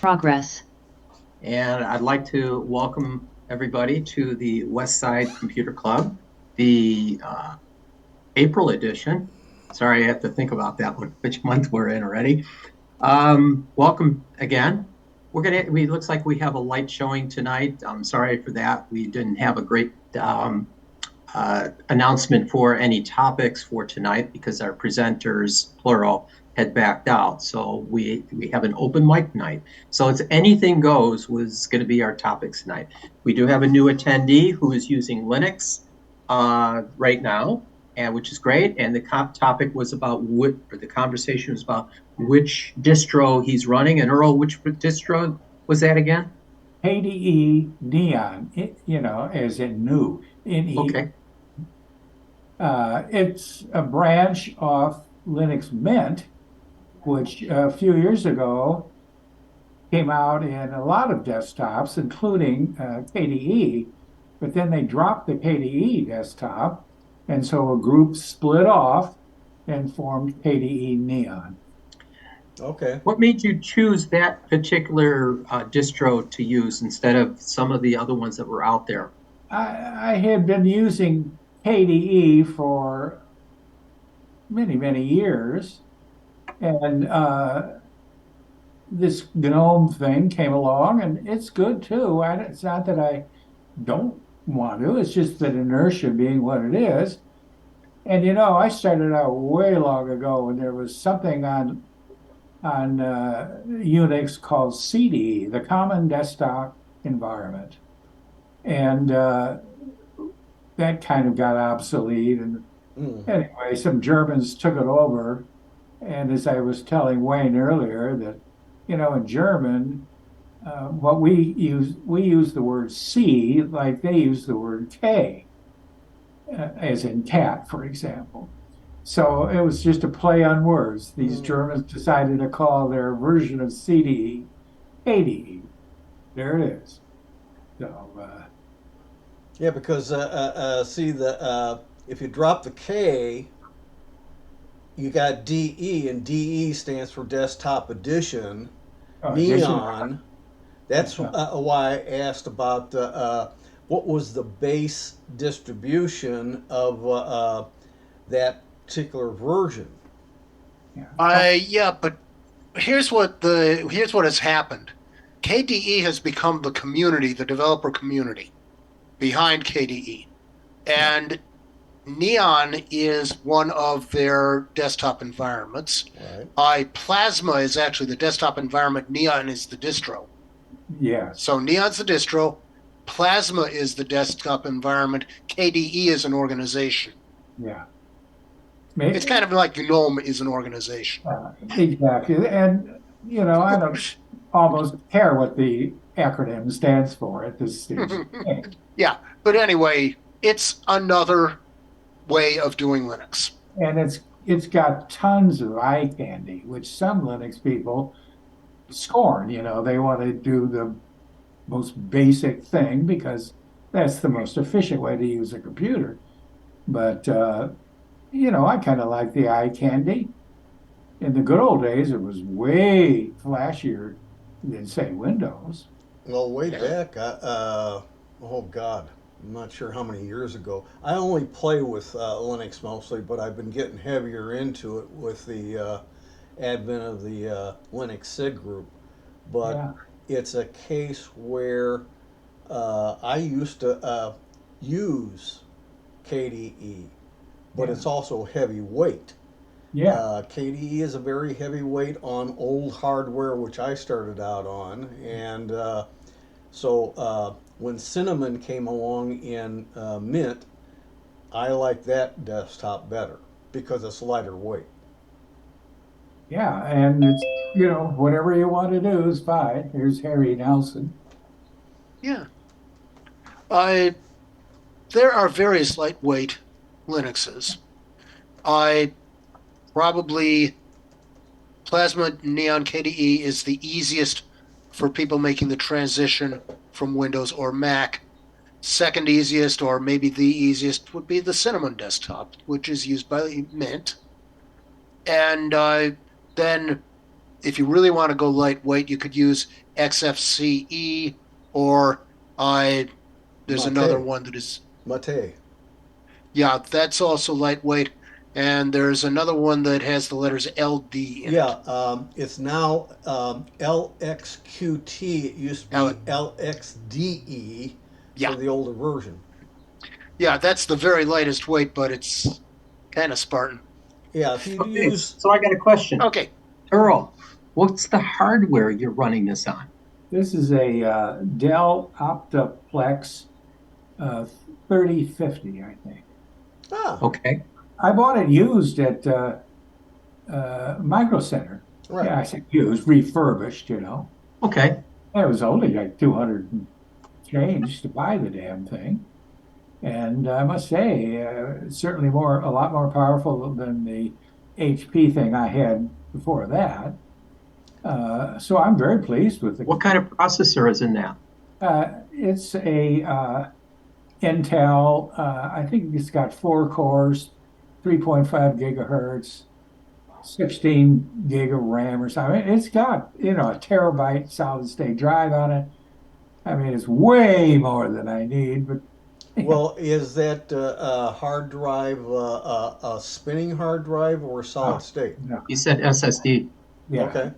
Progress. And I'd like to welcome everybody to the West Side Computer Club, the April edition. Sorry, I have to think about that one, which month we're in already. Welcome again. We looks like we have a light showing tonight. I'm sorry for that. We didn't have a great announcement for any topics for tonight because our presenters, plural, had backed out. So we have an open mic night. So it's anything goes was going to be our topics tonight. We do have a new attendee who is using Linux right now, and which is great. And the topic was about the conversation was about which distro he's running. And Earl, which distro was that again? KDE Neon, as in new. Okay. It's a branch of Linux Mint, which a few years ago came out in a lot of desktops, including KDE, but then they dropped the KDE desktop, and so a group split off and formed KDE Neon. Okay. What made you choose that particular distro to use instead of some of the other ones that were out there? I had been using KDE for many, many years, and this GNOME thing came along, and it's good too. It's not that I don't want to, it's just that inertia being what it is. And I started out way long ago when there was something on Unix called CDE, the Common Desktop Environment, and that kind of got obsolete. And anyway, some Germans took it over. And as I was telling Wayne earlier, that in German, what we use the word C like they use the word K, as in cat, for example. So it was just a play on words. These Germans decided to call their version of CDE KDE. There it is. So Yeah, because see if you drop the K, you got DE, and DE stands for Desktop Edition. edition. Neon. That's why I asked about what was the base distribution of that particular version. Yeah, but here's what has happened. KDE has become the community, the developer community behind KDE, and Neon is one of their desktop environments. Right. Plasma is actually the desktop environment. Neon is the distro. Yes. So Neon's the distro. Plasma is the desktop environment. KDE is an organization. Yeah. It's kind of like GNOME is an organization. Exactly. And, I don't almost care what the acronym stands for at this stage. Yeah, but anyway, it's another way of doing Linux. And it's got tons of eye candy, which some Linux people scorn. They want to do the most basic thing because that's the most efficient way to use a computer. But I kind of like the eye candy. In the good old days, it was way flashier than, say, Windows. Well, way back, oh God, I'm not sure how many years ago. I only play with Linux mostly, but I've been getting heavier into it with the advent of the Linux SIG group. But Yeah. it's a case where I used to use KDE, but Yeah. it's also heavyweight. Yeah. KDE is a very heavyweight on old hardware, which I started out on, and so when Cinnamon came along in Mint, I like that desktop better because it's lighter weight. Yeah. And it's, whatever you want to do is fine. Here's Harry Nelson. Yeah. I There are various lightweight Linuxes. I probably Plasma Neon KDE is the easiest for people making the transition from Windows or Mac. Second easiest, or maybe the easiest, would be the Cinnamon desktop, which is used by Mint. And then if you really want to go lightweight, you could use XFCE, or there's another Mate. one that is, Mate. yeah, that's also lightweight. And there's another one that has the letters LD in Yeah, it. it's now LXQT. It used to L- be LXDE yeah, for the older version. yeah, that's the very lightest weight, but it's kind of Spartan. Yeah, if you Okay, use so I got a question. Okay, Earl, what's the hardware you're running this on? This is a Dell Optiplex uh, 3050, I think. ah Okay, I bought it used at Micro Center. right. Yeah, I said used, refurbished, you know. okay. And it was only like 200 and change to buy the damn thing. And I must say, it's certainly a lot more powerful than the HP thing I had before that. So I'm very pleased with What the. kind of processor is in that? It's a Intel. I think it's got 4 cores, 3.5 gigahertz, 16 gig of RAM or something. It's got, a terabyte solid state drive on it. I mean, it's way more than I need, but Well, is that hard drive a spinning hard drive or solid oh, state? no, You said SSD. yeah, Okay.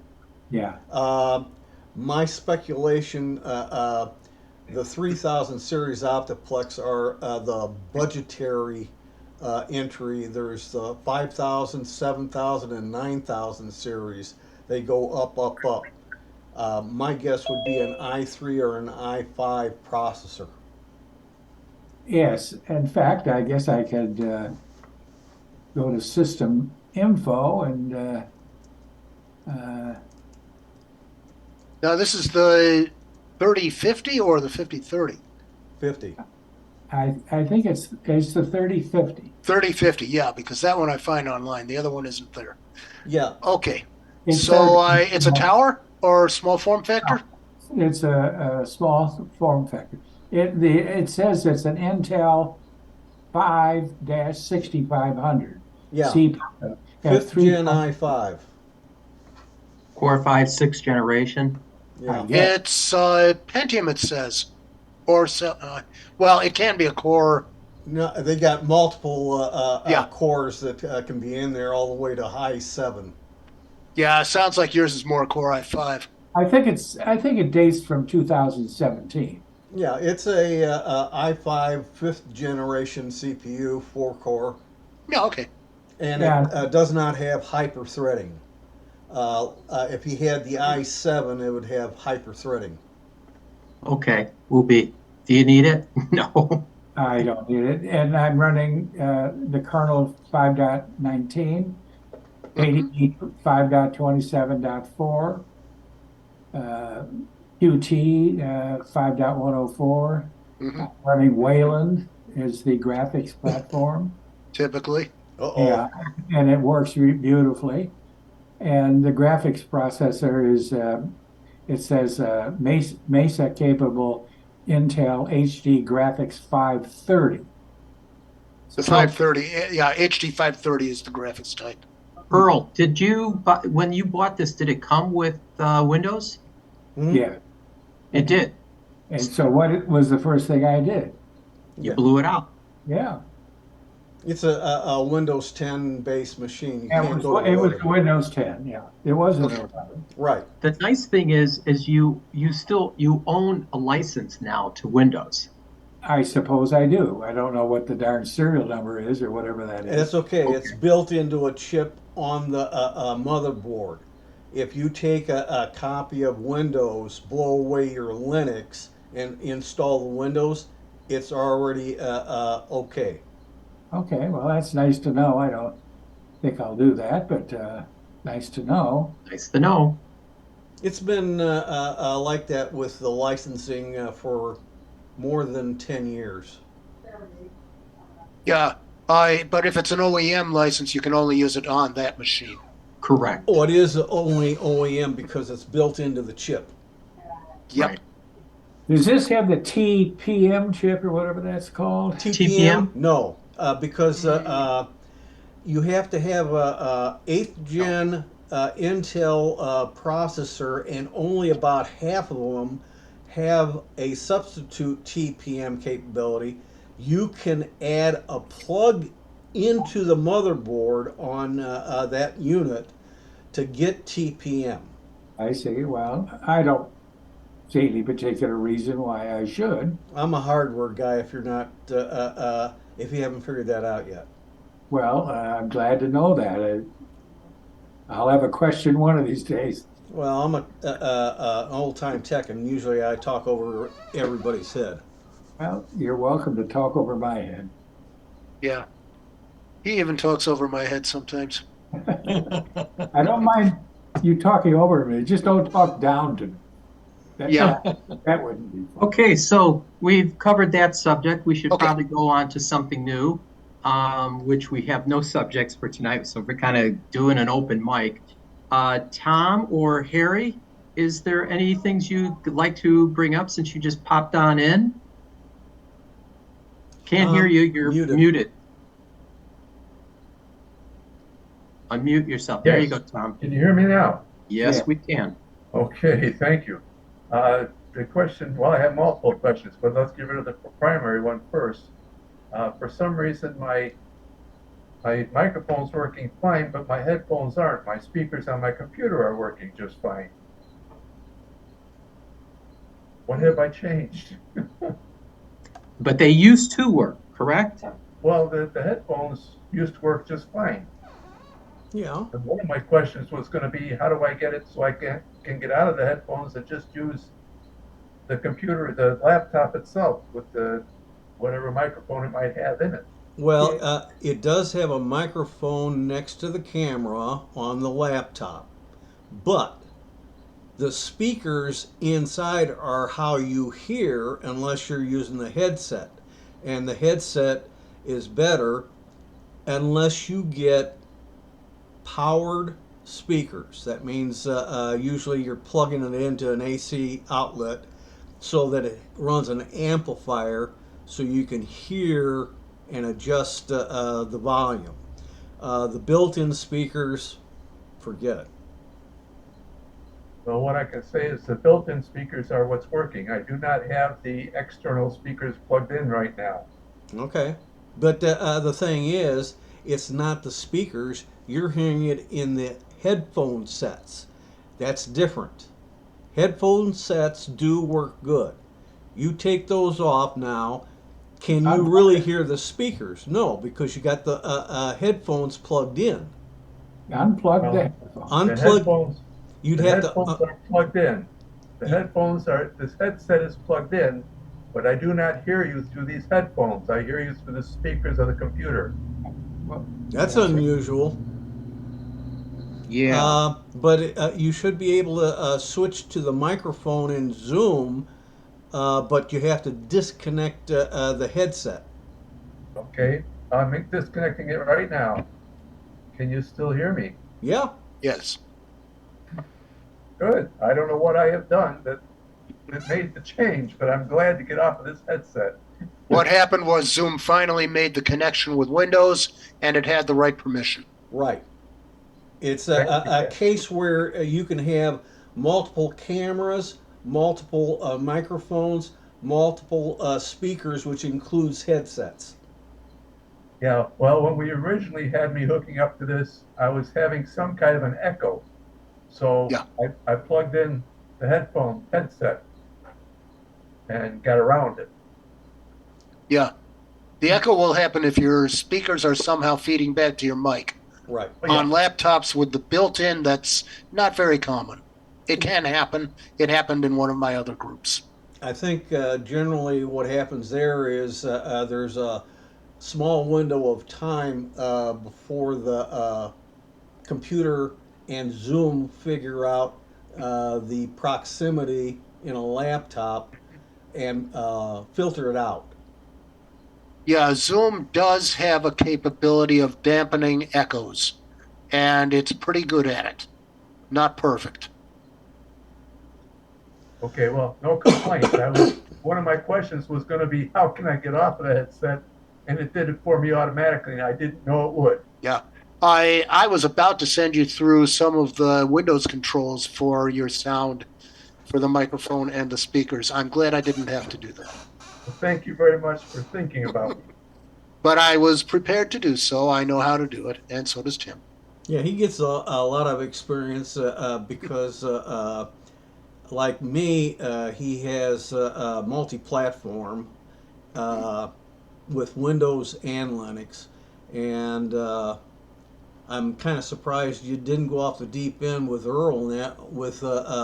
yeah. Uh, my speculation, the 3000 series Optiplex are the budgetary entry. There's the 5000, 7000, and 9000 series. They go up, up, up. My guess would be an i3 or an i5 processor. Yes. In fact, I guess I could go to system info and uh, now this is the 3050 or the 5030? 50. I think it's the 3050. 3050, yeah, because that one I find online. The other one isn't there. Yeah. Okay, It's so a it's a tower or small form factor? it's a small form factor. It says it's an Intel 5-6500 Yeah. C at Fifth three. gen i5. Core 5, 6th generation. I Yeah. guess. It's Pentium, it says, or well, it can be a core. No, they got multiple Yeah, cores that can be in there all the way to high 7. yeah. Sounds like yours is more core i5. I think it dates from 2017. Yeah, it's a i5 fifth generation CPU, 4 core, Yeah, okay. and it Yeah, does not have hyper threading. If you had the i7, it would have hyper threading. Okay, will be. Do you need it? No. I don't need it. And I'm running the kernel 5.19, Hmm. ADE 5.27.4, uh, Qt 5.104. Hmm. Running Wayland is the graphics platform. Typically, Uh Yeah, oh. and it works beautifully. And the graphics processor is, it says Mesa capable Intel HD graphics 530. the So, 530, yeah, HD 530 is the graphics type. Earl, when you bought this, did it come with Windows? Hmm? Yeah. It did. And so was the first thing I did? You Yeah. blew it out. Yeah. It's a Windows 10 based machine. You It can't was go to it was 11. Windows 10. Yeah. It wasn't Okay. 11. Right. The nice thing is you own a license now to Windows. I suppose I do. I don't know what the darn serial number is or whatever that And it's is. okay. Okay. It's built into a chip on the motherboard. If you take a copy of Windows, blow away your Linux, and install the Windows, it's already okay. Okay, well, that's nice to know. I don't think I'll do that, but nice to know. Nice to know. It's been like that with the licensing for more than 10 years. Yeah, but if it's an OEM license, you can only use it on that machine. Correct. Oh, it is only OEM because it's built into the chip. Yep. Right. Does this have the TPM chip or whatever that's called? TPM? TPM? No, because you have to have a 8th gen Intel processor, and only about half of them have a substitute TPM capability. You can add a plug into the motherboard on that unit to get TPM. I see. Well, I don't see any particular reason why I should. I'm a hardware guy. If you're not, if you haven't figured that out yet. Well, I'm glad to know that. I'll have a question one of these days. Well, I'm an old-time tech, and usually I talk over everybody's head. Well, you're welcome to talk over my head. Yeah. He even talks over my head sometimes. I don't mind you talking over me. Just don't talk down to me. Yeah. That wouldn't be fun. Okay, so we've covered that subject. We should Okay. probably go on to something new, which we have no subjects for tonight, so we're kind of doing an open mic. Tom or Harry, is there any things you'd like to bring up since you just popped on in? Can't hear you. You're muted. Unmute yourself. There you go, Tom. Can you hear me now? Yes, Yeah. we can. Okay, thank you. The question, well, I have multiple questions, but let's get rid of the primary one first. For some reason, my microphone's working fine, but my headphones aren't. My speakers on my computer are working just fine. What have I changed? But they used to work, correct? Well, the headphones used to work just fine. Yeah. And one of my questions was going to be, how do I get it so I can get out of the headphones and just use the computer, the laptop itself, with the whatever microphone it might have in it? Well, it does have a microphone next to the camera on the laptop, but the speakers inside are how you hear unless you're using the headset. And the headset is better unless you get powered speakers. That means usually you're plugging it into an AC outlet so that it runs an amplifier so you can hear and adjust the volume. The built-in speakers, forget it. Well, what I can say is the built-in speakers are what's working. I do not have the external speakers plugged in right now. Okay. But the thing is, it's not the speakers. You're hearing it in the headphone sets. That's different. Headphone sets do work good. You take those off now. Can you really hear the speakers? No, because you got the headphones plugged in. Unplug the Well, headphones. The Unplug. headphones, You'd the have headphones to. are plugged in. The headphones are, this headset is plugged in, but I do not hear you through these headphones. I hear you through the speakers of the computer. That's unusual. Yeah. But you should be able to switch to the microphone in Zoom, but you have to disconnect the headset. Okay, I'm disconnecting it right now. Can you still hear me? Yeah. Yes. Good. I don't know what I have done that made the change, but I'm glad to get off of this headset. What happened was Zoom finally made the connection with Windows, and it had the right permission. Right. It's a case where you can have multiple cameras, multiple microphones, multiple speakers, which includes headsets. Yeah, well, when we originally had me hooking up to this, I was having some kind of an echo. So Yeah. I plugged in the headset and got around it. Yeah. The echo will happen if your speakers are somehow feeding back to your mic. Right. On laptops with the built-in, that's not very common. It can happen. It happened in one of my other groups. I think generally what happens there is there's a small window of time before the computer and Zoom figure out the proximity in a laptop and filter it out. Yeah, Zoom does have a capability of dampening echoes, and it's pretty good at it. Not perfect. Okay, well, no complaints. One of my questions was going to be, how can I get off of the headset? And it did it for me automatically, and I didn't know it would. Yeah. I was about to send you through some of the Windows controls for your sound for the microphone and the speakers. I'm glad I didn't have to do that. Well, thank you very much for thinking about me. But I was prepared to do so. I know how to do it, and so does Tim. Yeah, he gets a lot of experience because, like me, he has multi-platform with Windows and Linux, and I'm kind of surprised you didn't go off the deep end with Earl with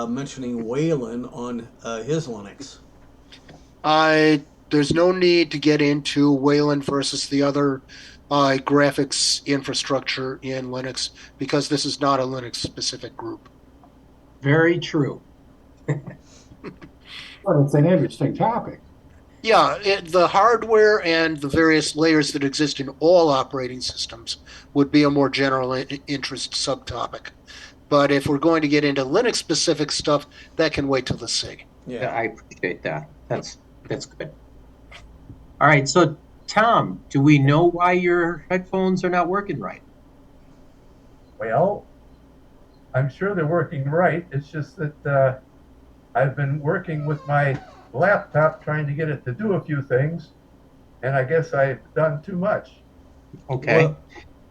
mentioning Wayland on his Linux. There's no need to get into Wayland versus the other graphics infrastructure in Linux because this is not a Linux specific group. Very true. But it's an interesting topic. Yeah, the hardware and the various layers that exist in all operating systems would be a more general interest subtopic. But if we're going to get into Linux specific stuff, that can wait till the SIG. Yeah, I appreciate that. That's good. All right, so Tom, do we know why your headphones are not working right? Well, I'm sure they're working right. It's just that I've been working with my laptop trying to get it to do a few things, and I guess I've done too much. Okay.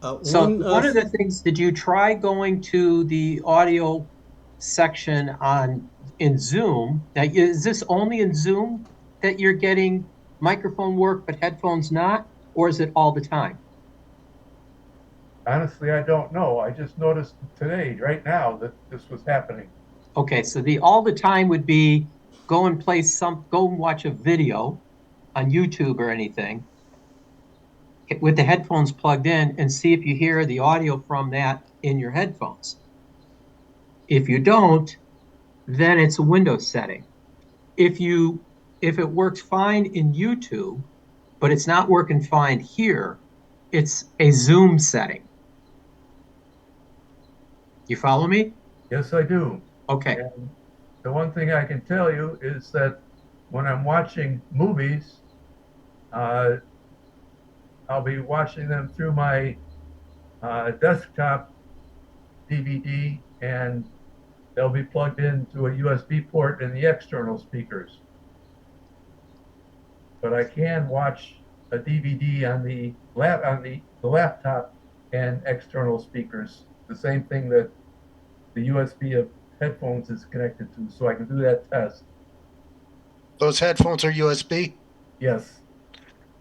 Well, So one of the things, did you try going to the audio section in Zoom? Now, is this only in Zoom that you're getting microphone work but headphones not, or is it all the time? Honestly, I don't know. I just noticed today, right now, that this was happening. Okay, so the all the time would be go and watch a video on YouTube or anything with the headphones plugged in and see if you hear the audio from that in your headphones. If you don't, then it's a Windows setting. If it works fine in YouTube, but it's not working fine here, it's a Zoom setting. You follow me? Yes, I do. Okay. And the one thing I can tell you is that when I'm watching movies, I'll be watching them through my desktop DVD, and they'll be plugged into a USB port in the external speakers. But I can watch a DVD on the laptop and external speakers, the same thing that the USB of headphones is connected to, so I can do that test. Those headphones are USB? Yes.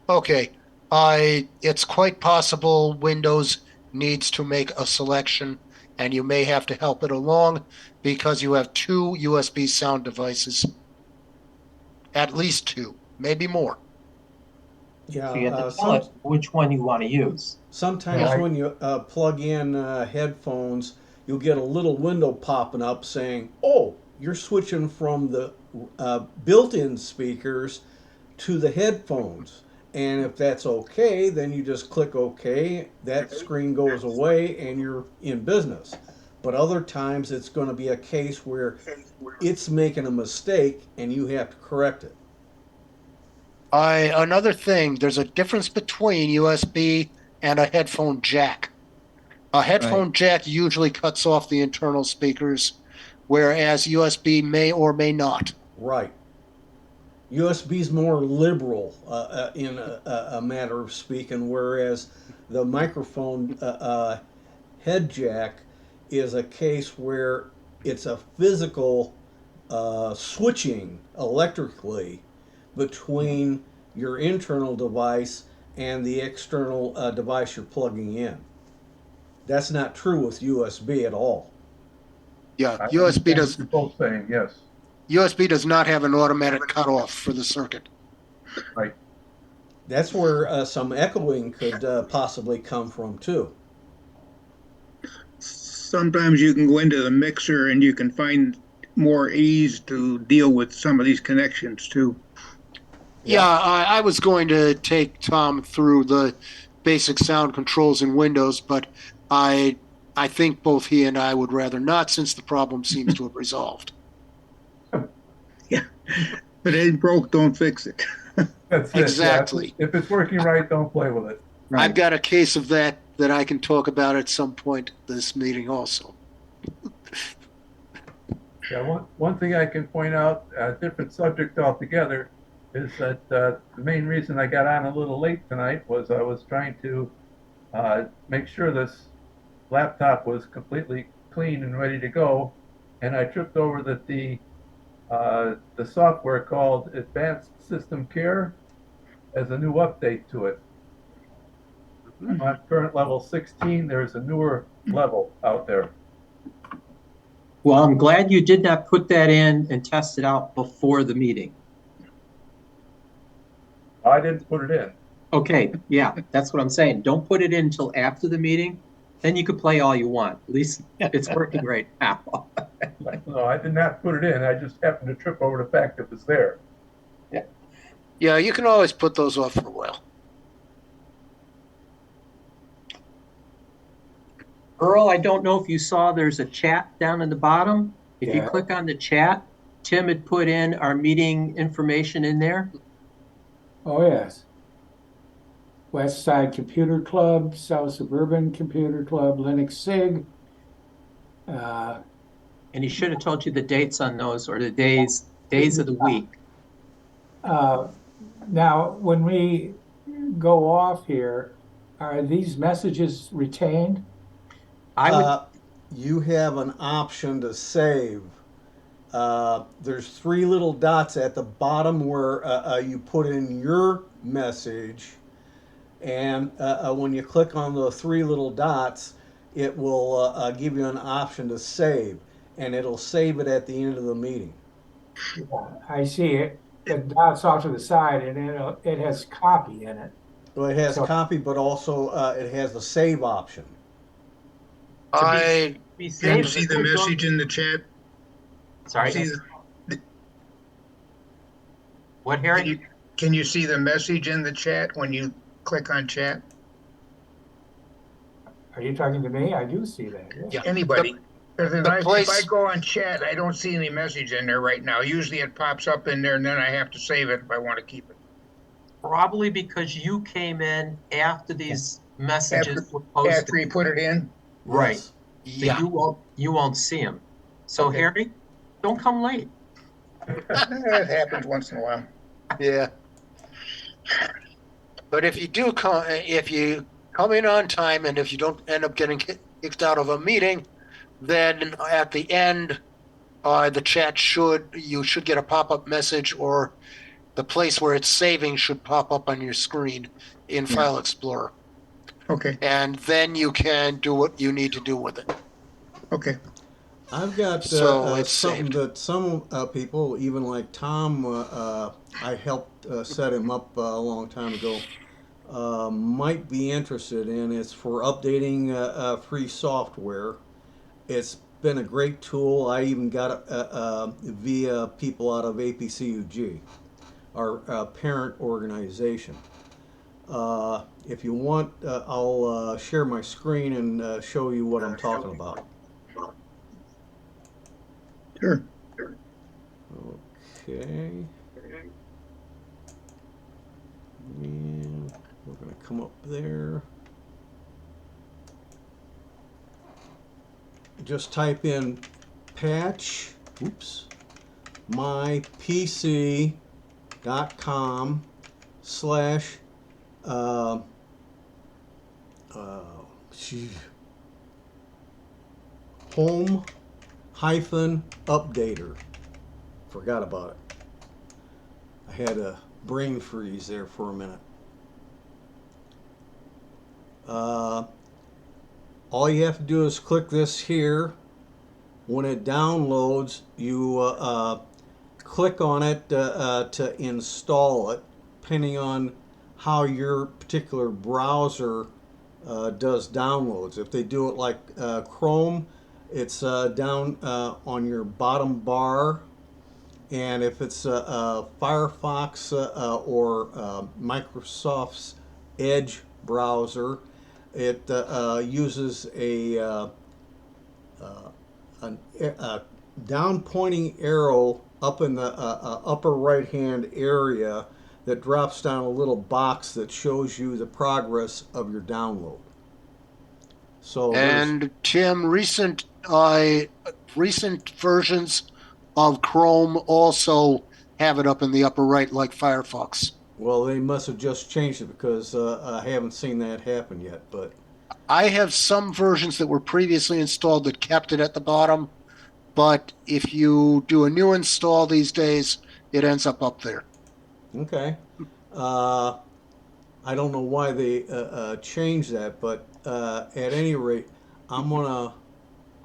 Okay. It's quite possible Windows needs to make a selection, and you may have to help it along because you have two USB sound devices. At least two, maybe more. Yeah, So you have to tell it which one you want to use. sometimes when you plug in headphones, you'll get a little window popping up saying, "Oh, you're switching from the built-in speakers to the headphones." And if that's okay, then you just click OK. That screen goes away and you're in business. But other times it's going to be a case where it's making a mistake and you have to correct it. Another thing, there's a difference between USB and a headphone jack. A headphone jack usually cuts off the internal speakers, whereas USB may or may not. Right. USB is more liberal in a matter of speaking, whereas the microphone head jack is a case where it's a physical switching electrically between your internal device and the external device you're plugging in. That's not true with USB at all. Yeah, I USB understand does. what you're both saying, yes. USB does not have an automatic cutoff for the circuit. Right. That's where some echoing could possibly come from too. Sometimes you can go into the mixer and you can find more ease to deal with some of these connections too. Yeah, I was going to take Tom through the basic sound controls in Windows, but I think both he and I would rather not, since the problem seems to have resolved. Yeah. If it ain't broke, don't fix it. That's Exactly. it. Yeah. If it's working right, don't play with it. I've got a case of that that I can talk about at some point this meeting also. Yeah, one thing I can point out, a different subject altogether, is that the main reason I got on a little late tonight was I was trying to make sure this laptop was completely clean and ready to go, and I tripped over that the software called Advanced System Care has a new update to it. I'm on current level 16. There's a newer level out there. Well, I'm glad you did not put that in and test it out before the meeting. I didn't put it in. Okay, yeah, that's what I'm saying. Don't put it in until after the meeting. Then you can play all you want. At least it's working right now. No, I did not put it in. I just happened to trip over the fact it was there. Yeah, you can always put those off for a while. Earl, I don't know if you saw there's a chat down in the bottom. If you Yeah. click on the chat, Tim had put in our meeting information in there. Oh, yes. West Side Computer Club, South Suburban Computer Club, Linux SIG. And he should have told you the dates on those or the days of the week. Now, when we go off here, are these messages retained? I would, You have an option to save. There's three little dots at the bottom where you put in your message, and when you click on the three little dots, it will give you an option to save, and it'll save it at the end of the meeting. Yeah, I see it. The dots off to the side, and it has copy in it. Well, it has So- copy, but also it has the save option. I be Can you safe. see the message in the chat? Sorry, See what, Can Harry? you see the message in the chat when you click on chat? Are you talking to me? I do see that. Yeah. Anybody? Because if place- I go on chat, I don't see any message in there right now. Usually it pops up in there and then I have to save it if I want to keep it. Probably because you came in after these messages were After posted. you put it in? Right. Yes. So yeah. you won't see them. So Okay. Harry, don't come late. That happens once in a while. Yeah. But if you do if you come in on time and if you don't end up getting kicked out of a meeting, then at the end, the chat you should get a pop-up message, or the place where it's saving should pop up on your screen in Yeah. File Explorer. Okay, And then you can do what you need to do with it. okay. I've got So it's something saved. that some people, even like Tom, I helped set him up a long time ago, might be interested in. It's for updating free software. It's been a great tool. I even got it via people out of APCUG, our parent organization. If you want, I'll share my screen and show you what I'm talking about. Sure. Okay. And we're going to come up there. Just type in patch, oops, mypc.com slash home hyphen updater. Forgot about it. I had a brain freeze there for a minute. All you have to do is click this here. When it downloads, you click on it to install it, depending on how your particular browser does downloads. If they do it like Chrome, it's down on your bottom bar, and if it's Firefox or Microsoft's Edge browser, it uses a down pointing arrow up in the upper right hand area that drops down a little box that shows you the progress of your download. So And Tim, recent versions of Chrome also have it up in the upper right, like Firefox. well, they must have just changed it because I haven't seen that happen yet. But I have some versions that were previously installed that kept it at the bottom, but if you do a new install these days, it ends up there. okay, uh, I don't know why they changed that, but at any rate, I'm gonna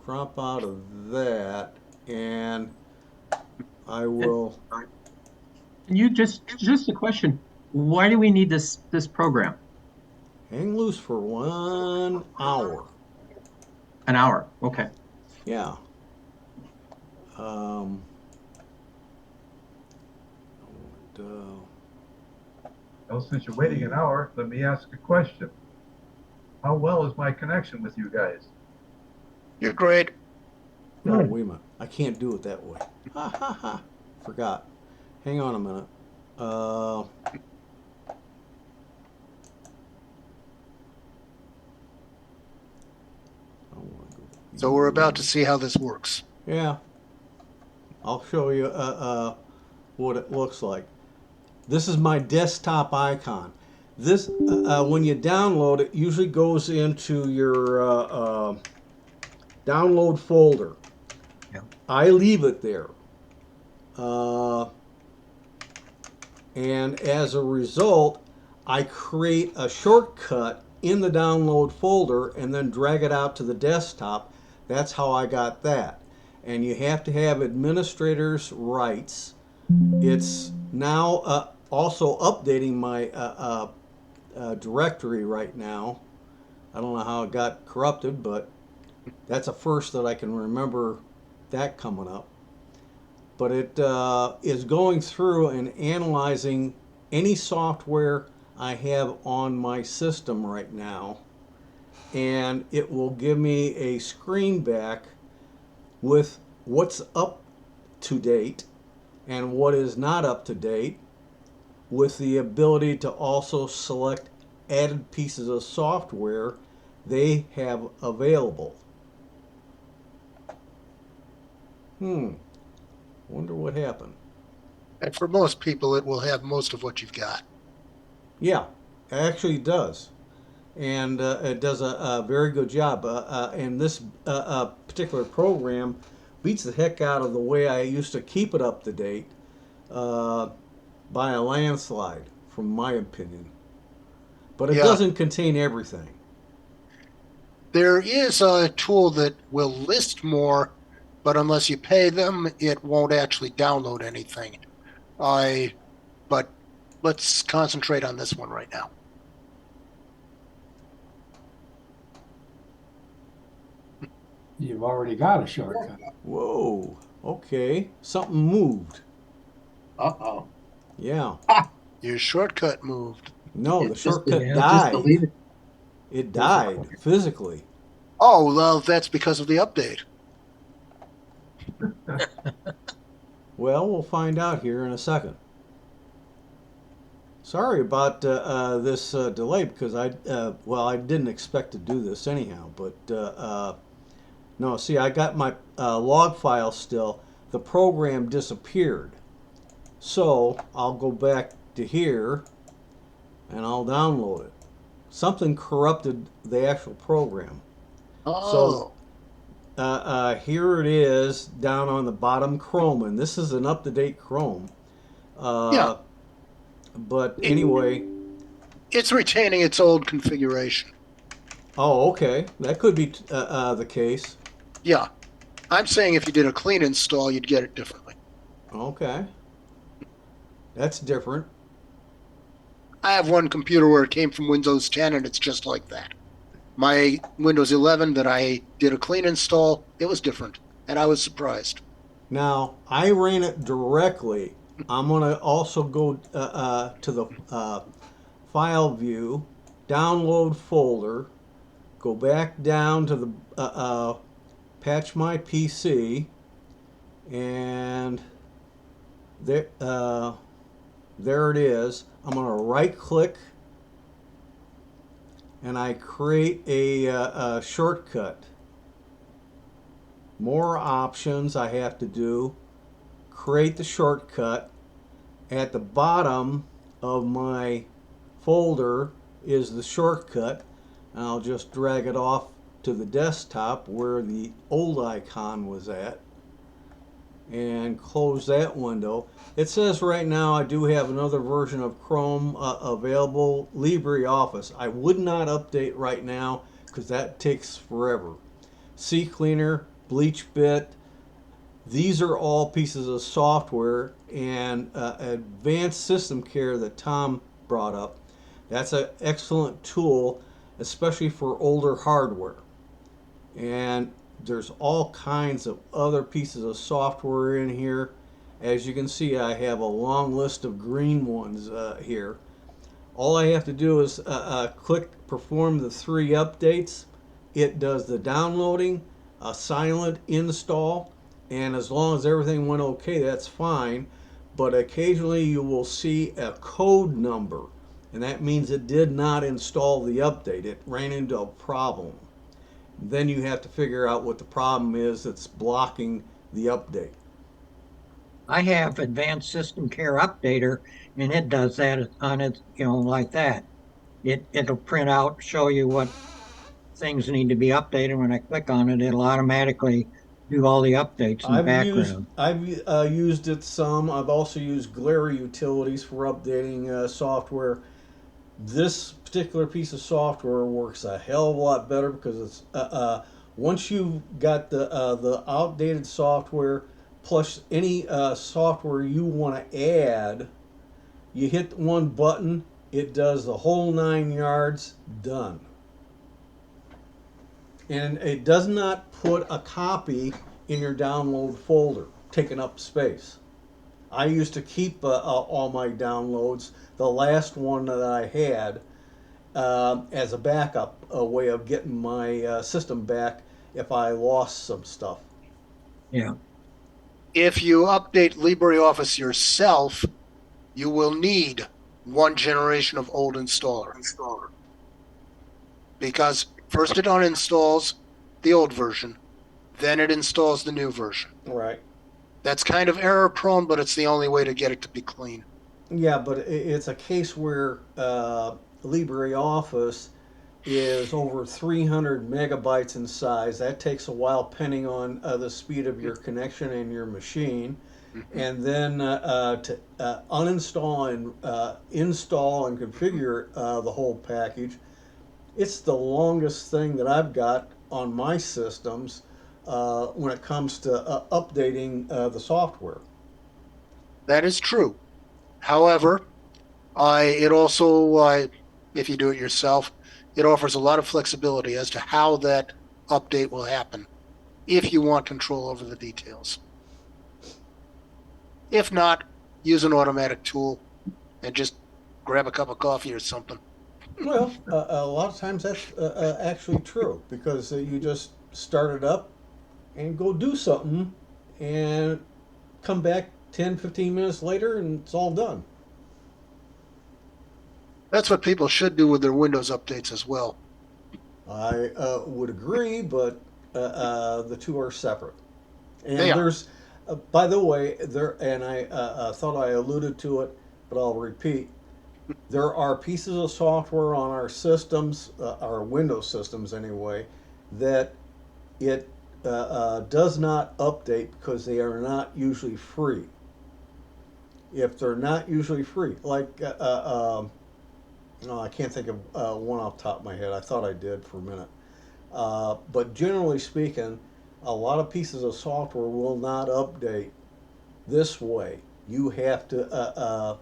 crop out of that, and I will. And you just a question. Why do we need this program? Hang loose for 1 hour. An hour. Okay. Yeah. Um, and, Well, since you're waiting an hour, let me ask a question. How well is my connection with you guys? You're great. oh, wait a minute. I can't do it that way. Ha ha ha. Forgot. Hang on a minute. Uh, So we're about to see how this works. Yeah. I'll show you what it looks like. This is my desktop icon. This, when you download it, usually goes into your download folder. Yeah. I leave it there. And as a result, I create a shortcut in the download folder and then drag it out to the desktop. That's how I got that. And you have to have administrator's rights. It's now also updating my directory right now. I don't know how it got corrupted, but that's a first that I can remember that coming up. But it is going through and analyzing any software I have on my system right now, and it will give me a screen back with what's up to date and what is not up to date, with the ability to also select added pieces of software they have available. Wonder what happened. And for most people, it will have most of what you've got. Yeah, it actually does. And it does a very good job. And this particular program beats the heck out of the way I used to keep it up to date by a landslide, from my opinion. But it Yeah. doesn't contain everything. There is a tool that will list more, but unless you pay them, it won't actually download anything. But let's concentrate on this one right now. You've already got a shortcut. Whoa, okay. Something moved. Uh-oh. Yeah. Your shortcut moved. No, the Just shortcut just died. delete it. It died physically. Oh, well, that's because of the update. Well, we'll find out here in a second. Sorry about this delay because I didn't expect to do this anyhow. But no, see, I got my log file still. The program disappeared. So I'll go back to here and I'll download it. Something corrupted the actual program. Oh, So here it is down on the bottom Chrome, and this is an up-to-date Chrome. yeah. But anyway, It's retaining its old configuration. oh, okay, that could be the case. Yeah. I'm saying if you did a clean install, you'd get it differently. Okay, that's different. I have one computer where it came from Windows 10 and it's just like that. My Windows 11 that I did a clean install, it was different, and I was surprised. Now I ran it directly. I'm gonna also go to the file view, download folder, go back down to the patch my PC, and there it is. I'm gonna right click and I create a shortcut. More options I have to do. Create the shortcut. At the bottom of my folder is the shortcut. And I'll just drag it off to the desktop where the old icon was at and close that window. It says right now I do have another version of Chrome available, LibreOffice. I would not update right now because that takes forever. CCleaner, BleachBit, these are all pieces of software, and advanced system care that Tom brought up. That's an excellent tool, especially for older hardware. And there's all kinds of other pieces of software in here. As you can see, I have a long list of green ones here. All I have to do is click perform the 3 updates. It does the downloading, a silent install, and as long as everything went okay, that's fine. But occasionally you will see a code number, and that means it did not install the update. It ran into a problem. Then you have to figure out what the problem is that's blocking the update. I have Advanced System Care Updater, and it does that on it, like that. It'll print out, show you what things need to be updated. When I click on it, it'll automatically do all the updates in the background. I've used it some. I've also used Glare Utilities for updating software. This particular piece of software works a hell of a lot better because it's once you've got the outdated software plus any software you want to add, you hit one button, it does the whole 9 yards, done. And it does not put a copy in your download folder, taking up space. I used to keep all my downloads, the last one that I had, as a backup, a way of getting my system back if I lost some stuff. Yeah. If you update LibreOffice yourself, you will need 1 generation of old installer. Because first it uninstalls the old version, then it installs the new version. Right. That's kind of error prone, but it's the only way to get it to be clean. Yeah, but it's a case where LibreOffice is over 300 megabytes in size. That takes a while, depending on the speed of your connection and your machine. And then to uninstall and install and configure the whole package, it's the longest thing that I've got on my systems when it comes to updating the software. That is true. However, it also, if you do it yourself, it offers a lot of flexibility as to how that update will happen if you want control over the details. If not, use an automatic tool and just grab a cup of coffee or something. Well, a lot of times that's actually true because you just start it up and go do something and come back 10, 15 minutes later and it's all done. That's what people should do with their Windows updates as well. I would agree, but the two are separate. And They are. there's, by the way, and I thought I alluded to it, but I'll repeat. There are pieces of software on our systems, our Windows systems anyway, that it does not update because they are not usually free. If they're not usually free, like no, I can't think of one off the top of my head. I thought I did for a minute. But generally speaking, a lot of pieces of software will not update this way. You have to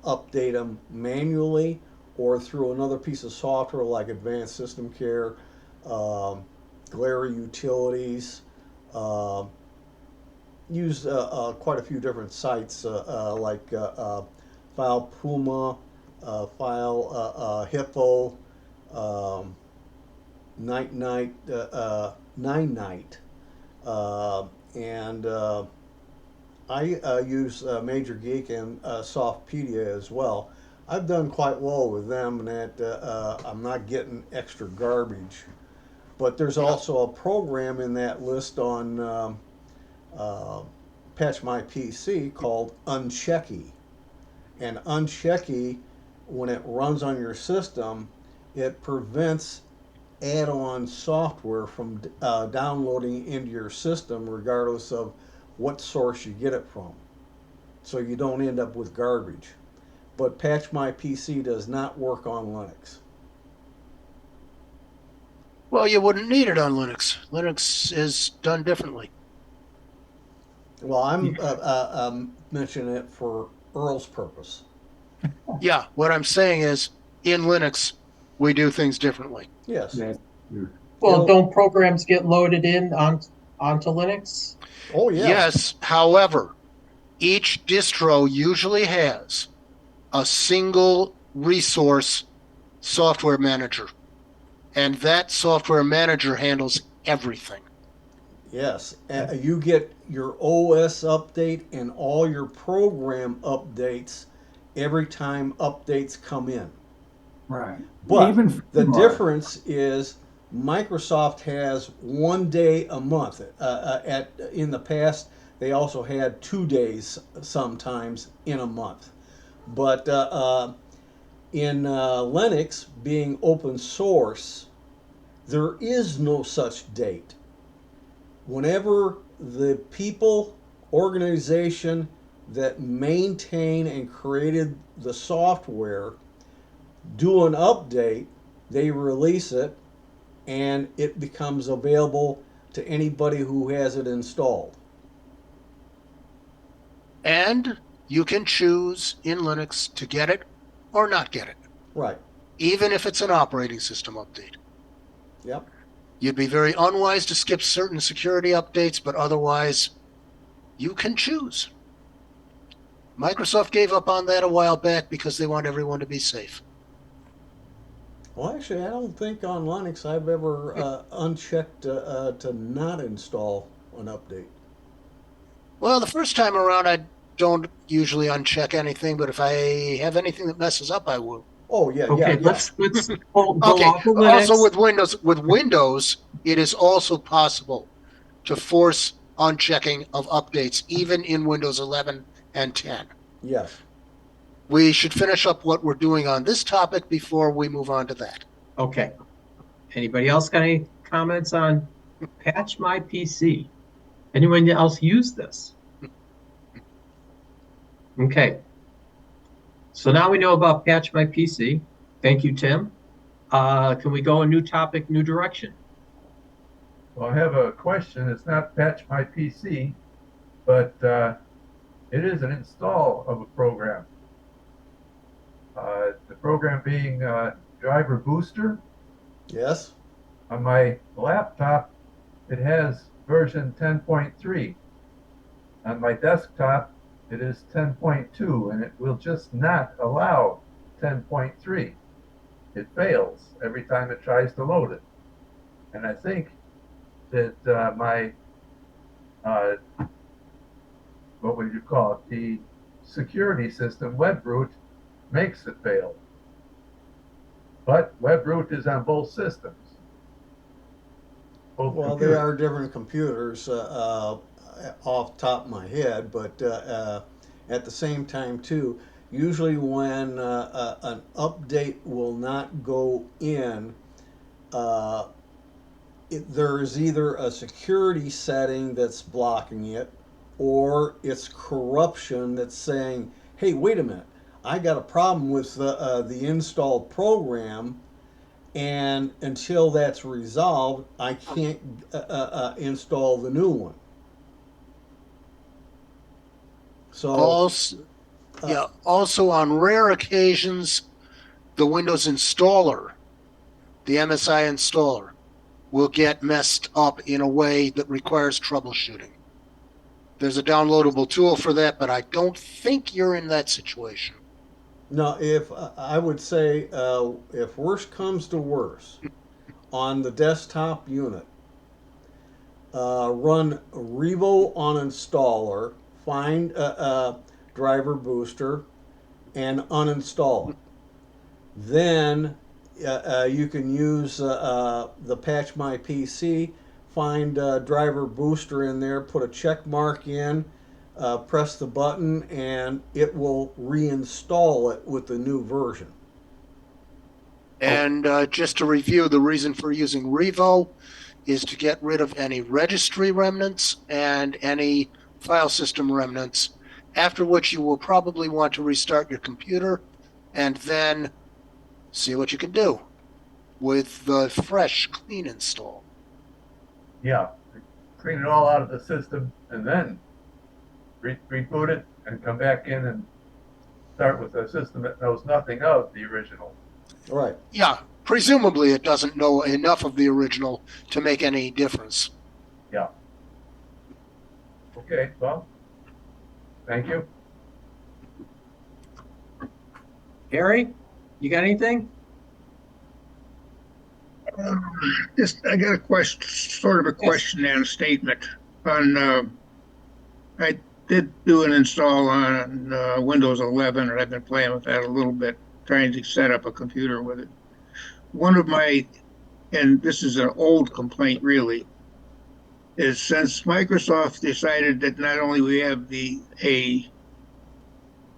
update them manually or through another piece of software like Advanced System Care, Glare Utilities. Use quite a few different sites like File Puma, File Headphone, Night Night, Nine Night, and I use Major Geek and Softpedia as well. I've done quite well with them, and that I'm not getting extra garbage. But there's also a program in that list on uh, Patch My PC called Unchecky. And Unchecky, when it runs on your system, it prevents add-on software from downloading into your system, regardless of what source you get it from. So you don't end up with garbage. But Patch My PC does not work on Linux. Well, you wouldn't need it on Linux. Linux is done differently. Well, I'm mentioning it for Earl's purpose. Yeah, what I'm saying is in Linux, we do things differently. Yes. That's true. Well, It'll- don't programs get loaded in onto Linux? Oh yeah. Yes, however, each distro usually has a single resource software manager, and that software manager handles everything. Yes. You get your OS update and all your program updates every time updates come in. Right. But Even the firmware. difference is Microsoft has 1 day a month. In the past, they also had 2 days sometimes in a month. But in Linux being open source, there is no such date. Whenever the people, organization that maintain and created the software do an update, they release it, and it becomes available to anybody who has it installed. And you can choose in Linux to get it or not get it, Right. even if it's an operating system update. Yep. You'd be very unwise to skip certain security updates, but otherwise, you can choose. Microsoft gave up on that a while back because they want everyone to be safe. Well, actually, I don't think on Linux I've ever unchecked to not install an update. Well, the first time around, I don't usually uncheck anything, but if I have anything that messes up, I will. Oh yeah, Okay, yeah. let's go Okay. off of Also, Linux. with Windows, it is also possible to force unchecking of updates, even in Windows 11 and 10. Yes. We should finish up what we're doing on this topic before we move on to that. Okay. Anybody else got any comments on Patch My PC? Anyone else use this? Okay. So now we know about Patch My PC. Thank you, Tim. Can we go a new topic, new direction? Well, I have a question. It's not Patch My PC, but it is an install of a program. The program being Driver Booster. Yes. On my laptop, it has version 10.3. On my desktop, it is 10.2, and it will just not allow 10.3. It fails every time it tries to load it. And I think that my, what would you call it, the security system, WebRoot, makes it fail. But WebRoot is on both systems. Both Well, computers. they are different computers off the top of my head, but at the same time, too, usually when an update will not go in, uh, there is either a security setting that's blocking it, or it's corruption that's saying, hey, wait a minute, I got a problem with the installed program, and until that's resolved, I can't install the new one. So, Also, also on rare occasions, the Windows installer, the MSI installer, will get messed up in a way that requires troubleshooting. There's a downloadable tool for that, but I don't think you're in that situation. now, if I would say, if worse comes to worse, on the desktop unit, run Revo on installer, find a driver booster, and uninstall it. Then you can use the Patch My PC, find driver booster in there, put a check mark in, press the button, and it will reinstall it with the new version. And just to review, the reason for using Revo is to get rid of any registry remnants and any file system remnants, after which you will probably want to restart your computer and then see what you can do with the fresh, clean install. Yeah, clean it all out of the system and then reboot it and come back in and start with a system that knows nothing of the original. Right. Yeah, presumably it doesn't know enough of the original to make any difference. Yeah. Okay, well, thank you. Gary, you got anything? Just, I got a question, sort of a question and a statement on, I did do an install on Windows 11, and I've been playing with that a little bit, trying to set up a computer with it. One of my, and this is an old complaint really, is since Microsoft decided that not only we have a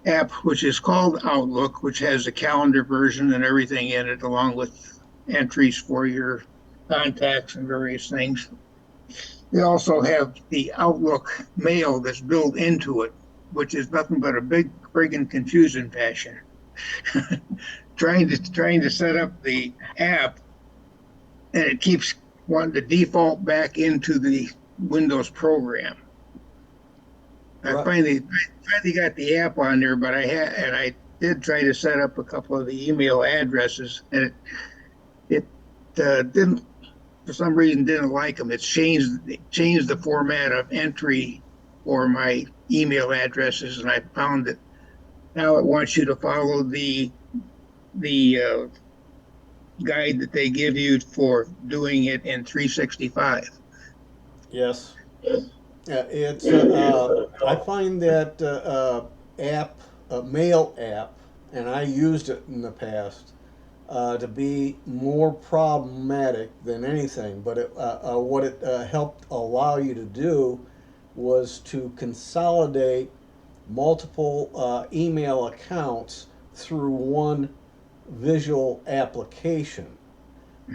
app which is called Outlook, which has a calendar version and everything in it, along with entries for your contacts and various things. They also have the Outlook mail that's built into it, which is nothing but a big friggin' confusion fashion. trying to set up the app, and it keeps wanting to default back into the Windows program. I finally got the app on there, but I did try to set up a couple of the email addresses, and it didn't, for some reason, didn't like them. It changed the format of entry for my email addresses, and I found that now it wants you to follow the guide that they give you for doing it in 365. Yes. It's I find that mail app, and I used it in the past, to be more problematic than anything. But what it helped allow you to do was to consolidate multiple email accounts through one visual application.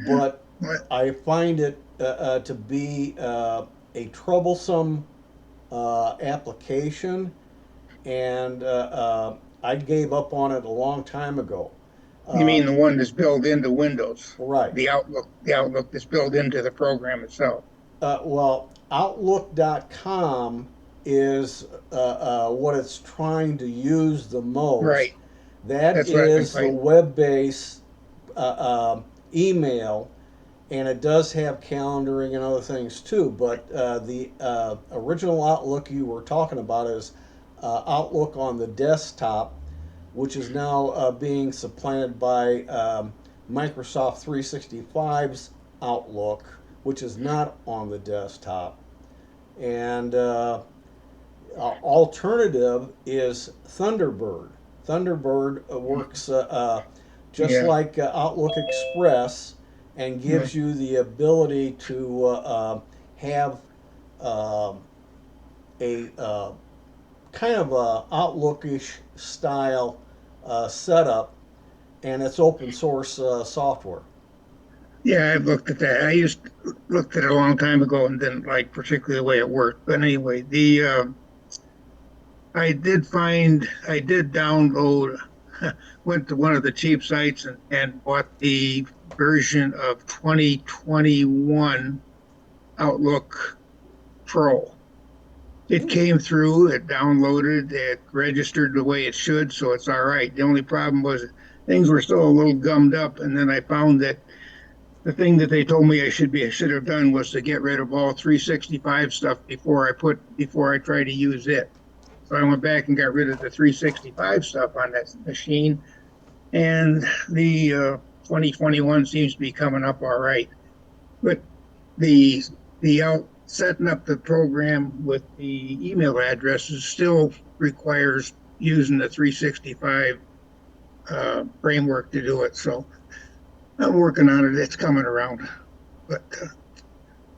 But I find it to be a troublesome application, and I gave up on it a long time ago. You mean the one that's built into Windows? Right. The Outlook that's built into the program itself. Well, Outlook.com is what it's trying to use the most. Right. That's the web-based email, and it does have calendaring and other things too. But the original Outlook you were talking about is Outlook on the desktop, which is now being supplanted by Microsoft 365's Outlook, which is not on the desktop. And alternative is Thunderbird. Thunderbird works just like Outlook Express, and gives you the ability to have a kind of a Outlookish style setup, and it's open source software. Yeah, I've looked at that. Looked at it a long time ago and didn't like particularly the way it worked. But anyway, I did download, went to one of the cheap sites and bought the version of 2021 Outlook Pro. It came through, it downloaded, it registered the way it should, so it's all right. The only problem was things were still a little gummed up, and then I found that the thing that they told me I should have done was to get rid of all 365 stuff before I tried to use it. So I went back and got rid of the 365 stuff on that machine, and the 2021 seems to be coming up all right. But the setting up the program with the email addresses still requires using the 365 framework to do it. So I'm working on it. It's coming around. But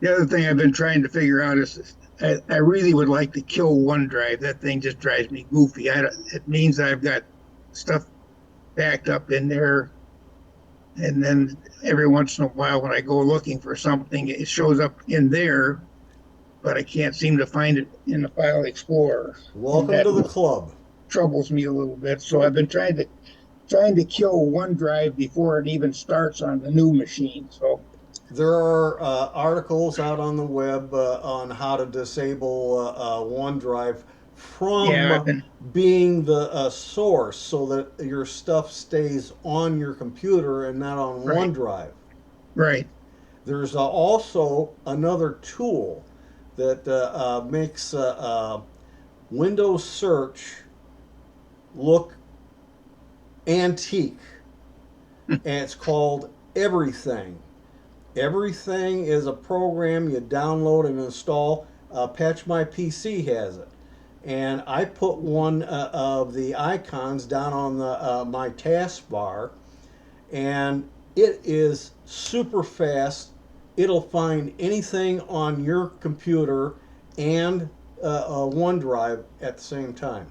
the other thing I've been trying to figure out is I really would like to kill OneDrive. That thing just drives me goofy. It means I've got stuff backed up in there. And then every once in a while, when I go looking for something, it shows up in there, but I can't seem to find it in the file explorer. And Welcome that to the club. troubles me a little bit. So I've been trying to kill OneDrive before it even starts on the new machine. So There are articles out on the web on how to disable OneDrive yeah, I've from been being the source so that your stuff stays on your computer and not on right, OneDrive. right. There's also another tool that makes Windows search look antique, and it's called Everything. Everything is a program you download and install. Patch My PC has it. And I put one of the icons down on my taskbar, and it is super fast. It'll find anything on your computer and OneDrive at the same time.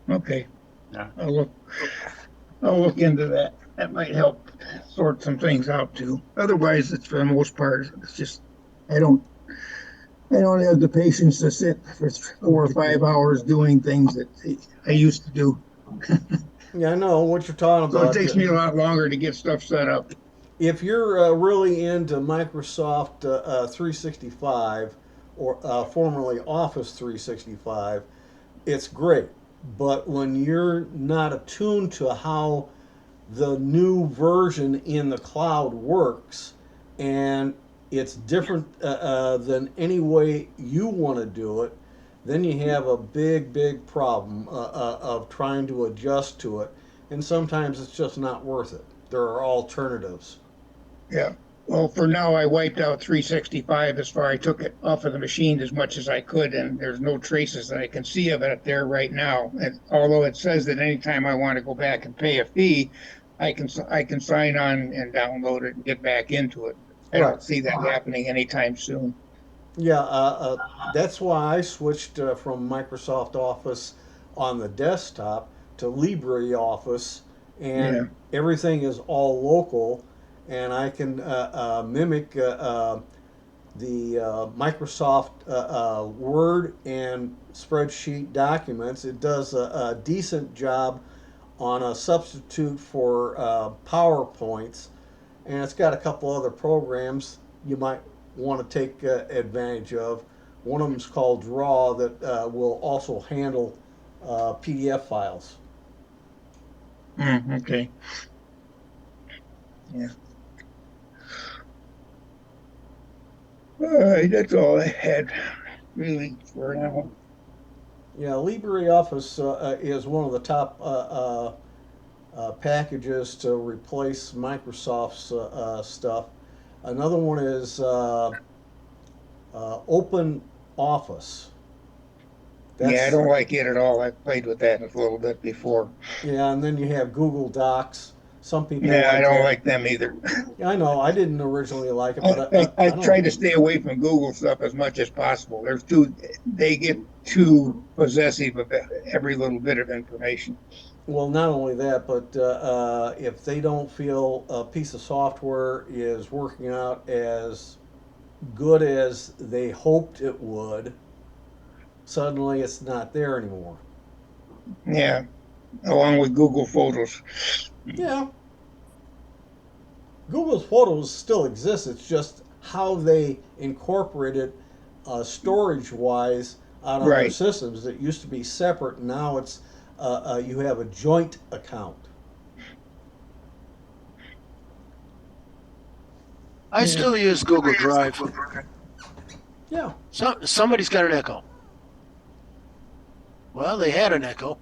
Okay. Yeah. I'll look into that. That might help sort some things out too. Otherwise, it's for the most part, it's just I don't I don't have the patience to sit for 4 or 5 hours doing things that I used to do. Yeah, I know what you're talking So it about. takes me a lot longer to get stuff set up. If you're really into Microsoft 365 or formerly Office 365, it's great. But when you're not attuned to how the new version in the cloud works, and it's different than any way you want to do it, then you have a big problem of trying to adjust to it. And sometimes it's just not worth it. There are alternatives. Yeah. Well, for now, I wiped out 365 as far I took it off of the machine as much as I could, and there's no traces that I can see of it there right now. And although it says that anytime I want to go back and pay a fee, I can sign on and download it and get back into it. I Right. don't see that happening anytime soon. Yeah, that's why I switched from Microsoft Office on the desktop to LibreOffice, Yeah. and everything is all local, and I can mimic the Microsoft Word and spreadsheet documents. It does a decent job on a substitute for PowerPoints, and it's got a couple other programs you might want to take advantage of. One of them is called Draw that will also handle PDF files. Okay. Yeah. All right. That's all I had really for now. Yeah, LibreOffice is one of the top packages to replace Microsoft's stuff. Another one is Open Office. Yeah, I That's don't like it at all. I've played with that a little bit before. Yeah, and then you have Google Docs. Some people Yeah, I like don't that. like them either. Yeah, I know. I didn't originally like it, I, but I, I I try don't. to stay away from Google stuff as much as possible. They get too possessive of every little bit of information. Well, not only that, but if they don't feel a piece of software is working out as good as they hoped it would, suddenly it's not there anymore. Yeah, along with Google Photos. Yeah, Google's Photos still exists. It's just how they incorporate it storage wise out on their Right. systems. It used to be separate. Now it's you have a joint account. I Yeah. still use Google Drive. Yeah. Somebody's got an echo. Well, they had an echo.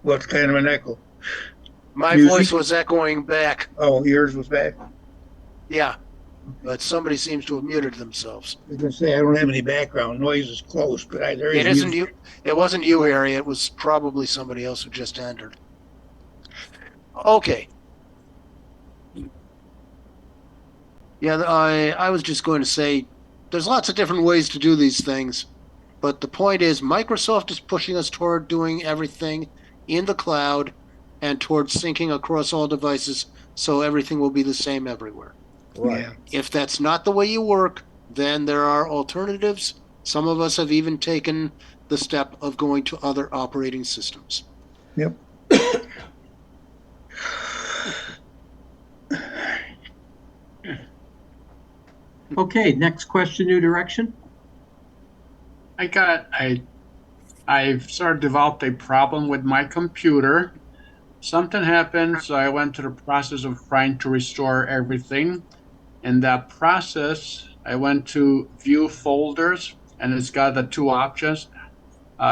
What's kind of an echo? My Music? voice was echoing back. Oh, yours was back. Yeah, but somebody seems to have muted themselves. I was gonna say I don't have any background noise is close, but there is It isn't music. you. It wasn't you, Harry. It was probably somebody else who just entered. Okay. Yeah, I was just going to say there's lots of different ways to do these things, but the point is Microsoft is pushing us toward doing everything in the cloud and towards syncing across all devices so everything will be the same everywhere. Right. Yeah. If that's not the way you work, then there are alternatives. Some of us have even taken the step of going to other operating systems. Yep. Okay, next question, new direction. I've sort of developed a problem with my computer. Something happened, so I went to the process of trying to restore everything. In that process, I went to view folders, and it's got the two options,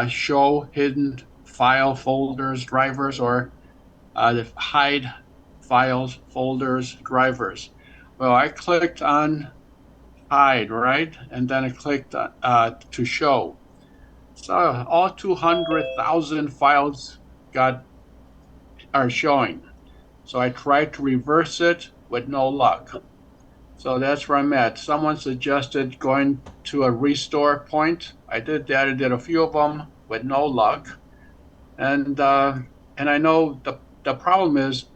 show hidden file folders, drivers, or the hide files, folders, drivers. Well, I clicked on hide, right? And then I clicked to show. So all 200,000 files are showing. So I tried to reverse it with no luck. So that's where I'm at. Someone suggested going to a restore point. I did that. I did a few of them with no luck. And I know the problem is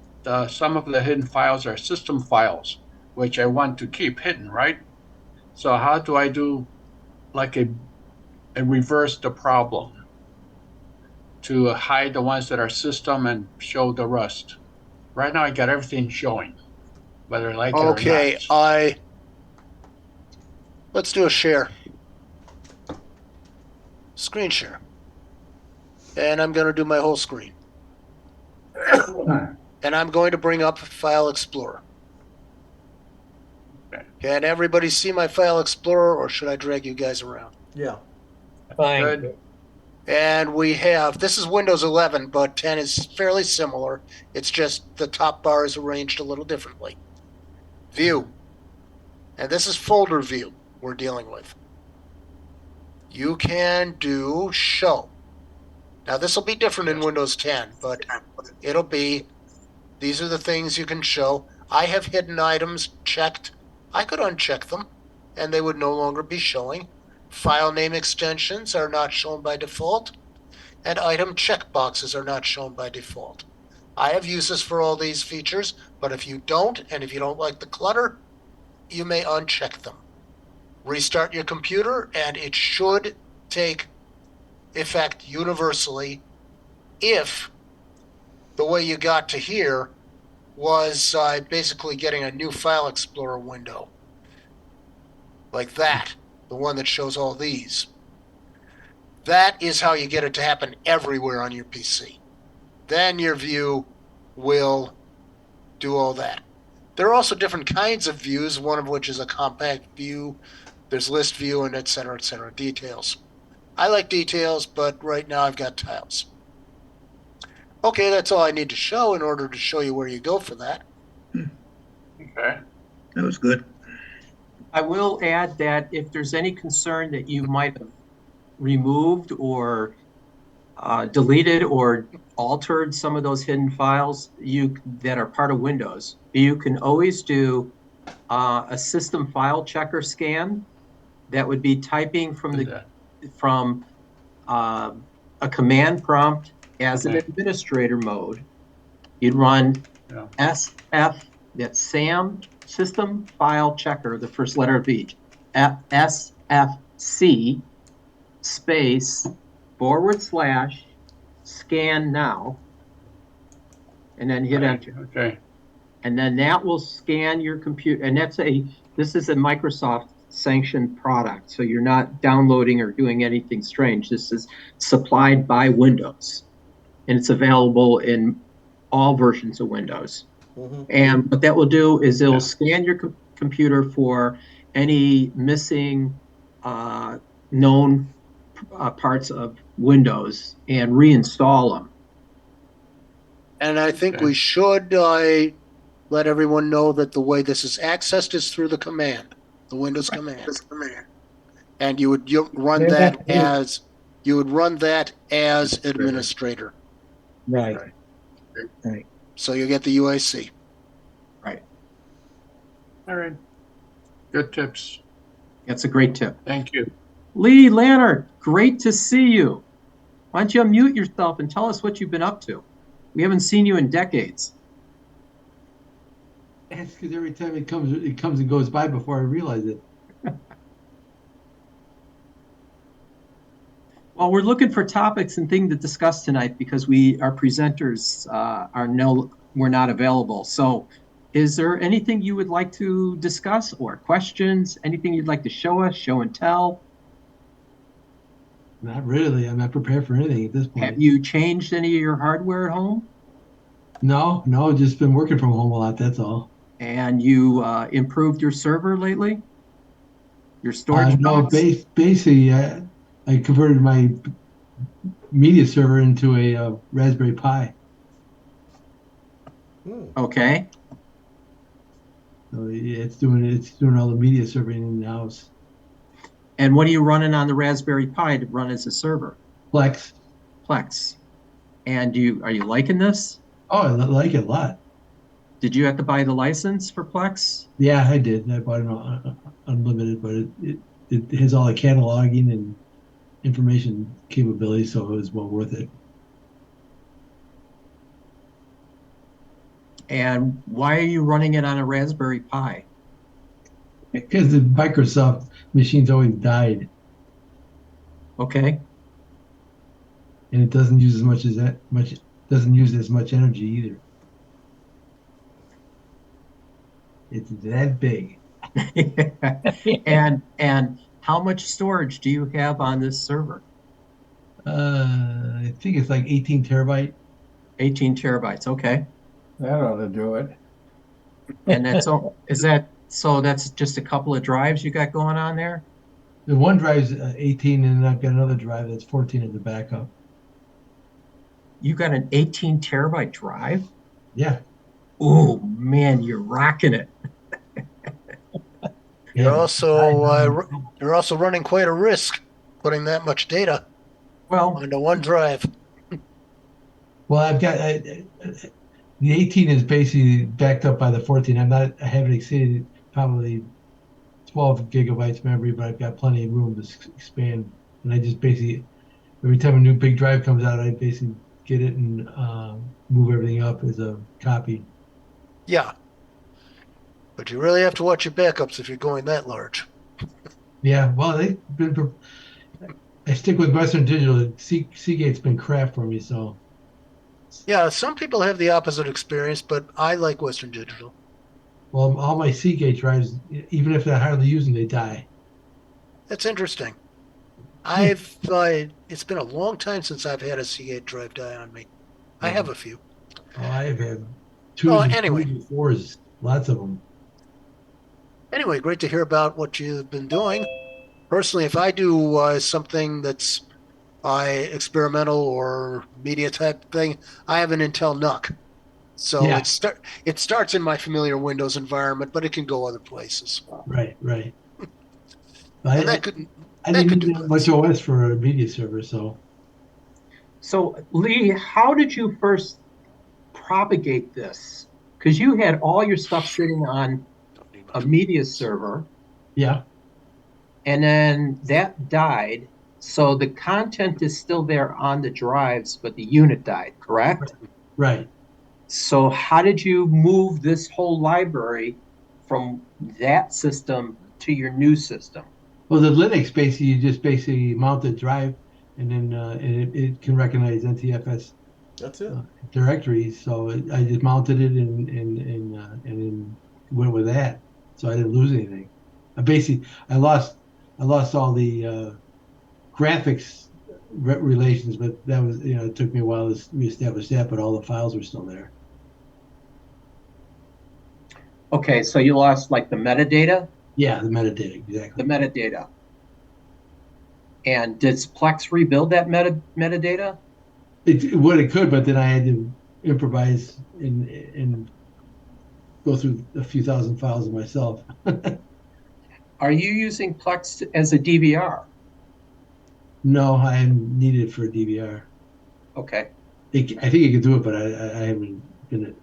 some of the hidden files are system files, which I want to keep hidden, right? So how do I do like a reverse the problem to hide the ones that are system and show the rest? Right now I got everything showing, whether I like it or Okay, not. let's do a share. Screen share. And I'm going to do my whole screen. And I'm going to bring up File Explorer. Okay. Can everybody see my File Explorer, or should I drag you guys around? Yeah. Fine. Good. And we have, this is Windows 11, but 10 is fairly similar. It's just the top bar is arranged a little differently. View. And this is folder view we're dealing with. You can do show. Now this will be different in Windows 10, but it'll be, these are the things you can show. I have hidden items checked. I could uncheck them and they would no longer be showing. File name extensions are not shown by default, and item checkboxes are not shown by default. I have uses for all these features, but if you don't, and if you don't like the clutter, you may uncheck them. Restart your computer, and it should take effect universally if the way you got to here was basically getting a new File Explorer window. Like that, the one that shows all these. That is how you get it to happen everywhere on your PC. Then your view will do all that. There are also different kinds of views, one of which is a compact view. There's list view and et cetera, details. I like details, but right now I've got tiles. Okay, that's all I need to show in order to show you where you go for that. Okay. That was good. I will add that if there's any concern that you might have removed or deleted or altered some of those hidden files that are part of Windows, you can always do a system file checker scan. That would be typing from a command prompt as an administrator mode. You'd run SF, that's SAM, system file checker, the first letter of each, SFC space / scan now, and then hit enter. Okay. And then that will scan your computer. And this is a Microsoft sanctioned product. So you're not downloading or doing anything strange. This is supplied by Windows, and it's available in all versions of Windows. Mm-hmm. And what that will do is it'll scan your computer for any missing known parts of Windows and reinstall them. And I think we should let everyone know that the way this is accessed is through the command, the Windows command. And you would run that as administrator. Right. So you get the UAC. Right. All right. Good tips. That's a great tip. Thank you. Lee Lannert, great to see you. Why don't you unmute yourself and tell us what you've been up to? We haven't seen you in decades. That's because every time it comes and goes by before I realize it. Well, we're looking for topics and things to discuss tonight because our presenters were not available. So is there anything you would like to discuss or questions? Anything you'd like to show us, show and tell? Not really. I'm not prepared for anything at this point. Have you changed any of your hardware at home? No, just been working from home a lot. That's all. And you improved your server lately? Your storage? No, basically, I converted my media server into a Raspberry Pi. Okay. So yeah, it's doing all the media serving in the house. And what are you running on the Raspberry Pi to run as a server? Plex. Plex. And are you liking this? Oh, I like it a lot. Did you have to buy the license for Plex? Yeah, I did. I bought it unlimited, but it has all the cataloging and information capabilities, so it was well worth it. And why are you running it on a Raspberry Pi? Because the Microsoft machines always died, Okay. and it doesn't use as much doesn't use as much energy either. It's that big. And how much storage do you have on this server? I think it's like 18 terabyte. 18 terabytes. Okay. That ought to do it. And that's just a couple of drives you got going on there? The one drive's 18, and I've got another drive that's 14 as a backup. You got an 18 terabyte drive? Yeah. Oh man, you're rocking it. You're also running quite a risk putting that much data Well, onto one drive. Well, I've got the 18 is basically backed up by the 14. I haven't exceeded probably 12 gigabytes memory, but I've got plenty of room to expand. And I just basically, every time a new big drive comes out, I basically get it and move everything up as a copy. Yeah. But you really have to watch your backups if you're going that large. Yeah, well, I stick with Western Digital. Seagate's been crap for me, so. Yeah, some people have the opposite experience, but I like Western Digital. Well, all my Seagate drives, even if they're hardly using, they die. That's interesting. It's been a long time since I've had a Seagate drive die on me. I have a few. Oh, I've had twos Oh, and anyway. threes and fours, lots of them. Anyway, great to hear about what you've been doing. Personally, if I do something that's experimental or media type thing, I have an Intel NUC. So Yeah. it starts in my familiar Windows environment, but it can go other places. Right. And that could I that didn't could do need much OS for a media server, so. so Lee, how did you first propagate this? Because you had all your stuff sitting on a media server, Yeah, and then that died. So the content is still there on the drives, but the unit died, correct? right. So how did you move this whole library from that system to your new system? Well, the Linux basically, you just basically mount the drive, and then it can recognize NTFS That's it. directories. So I just mounted it and then went with that. So I didn't lose anything. I lost all the graphics relations, but that was, it took me a while to reestablish that, but all the files were still there. Okay, so you lost like the metadata? Yeah, the metadata, exactly. The metadata. And does Plex rebuild that metadata? It could, but then I had to improvise and go through a few thousand files myself. Are you using Plex as a DVR? No, I need it for a DVR. Okay. I think it could do it, but I haven't been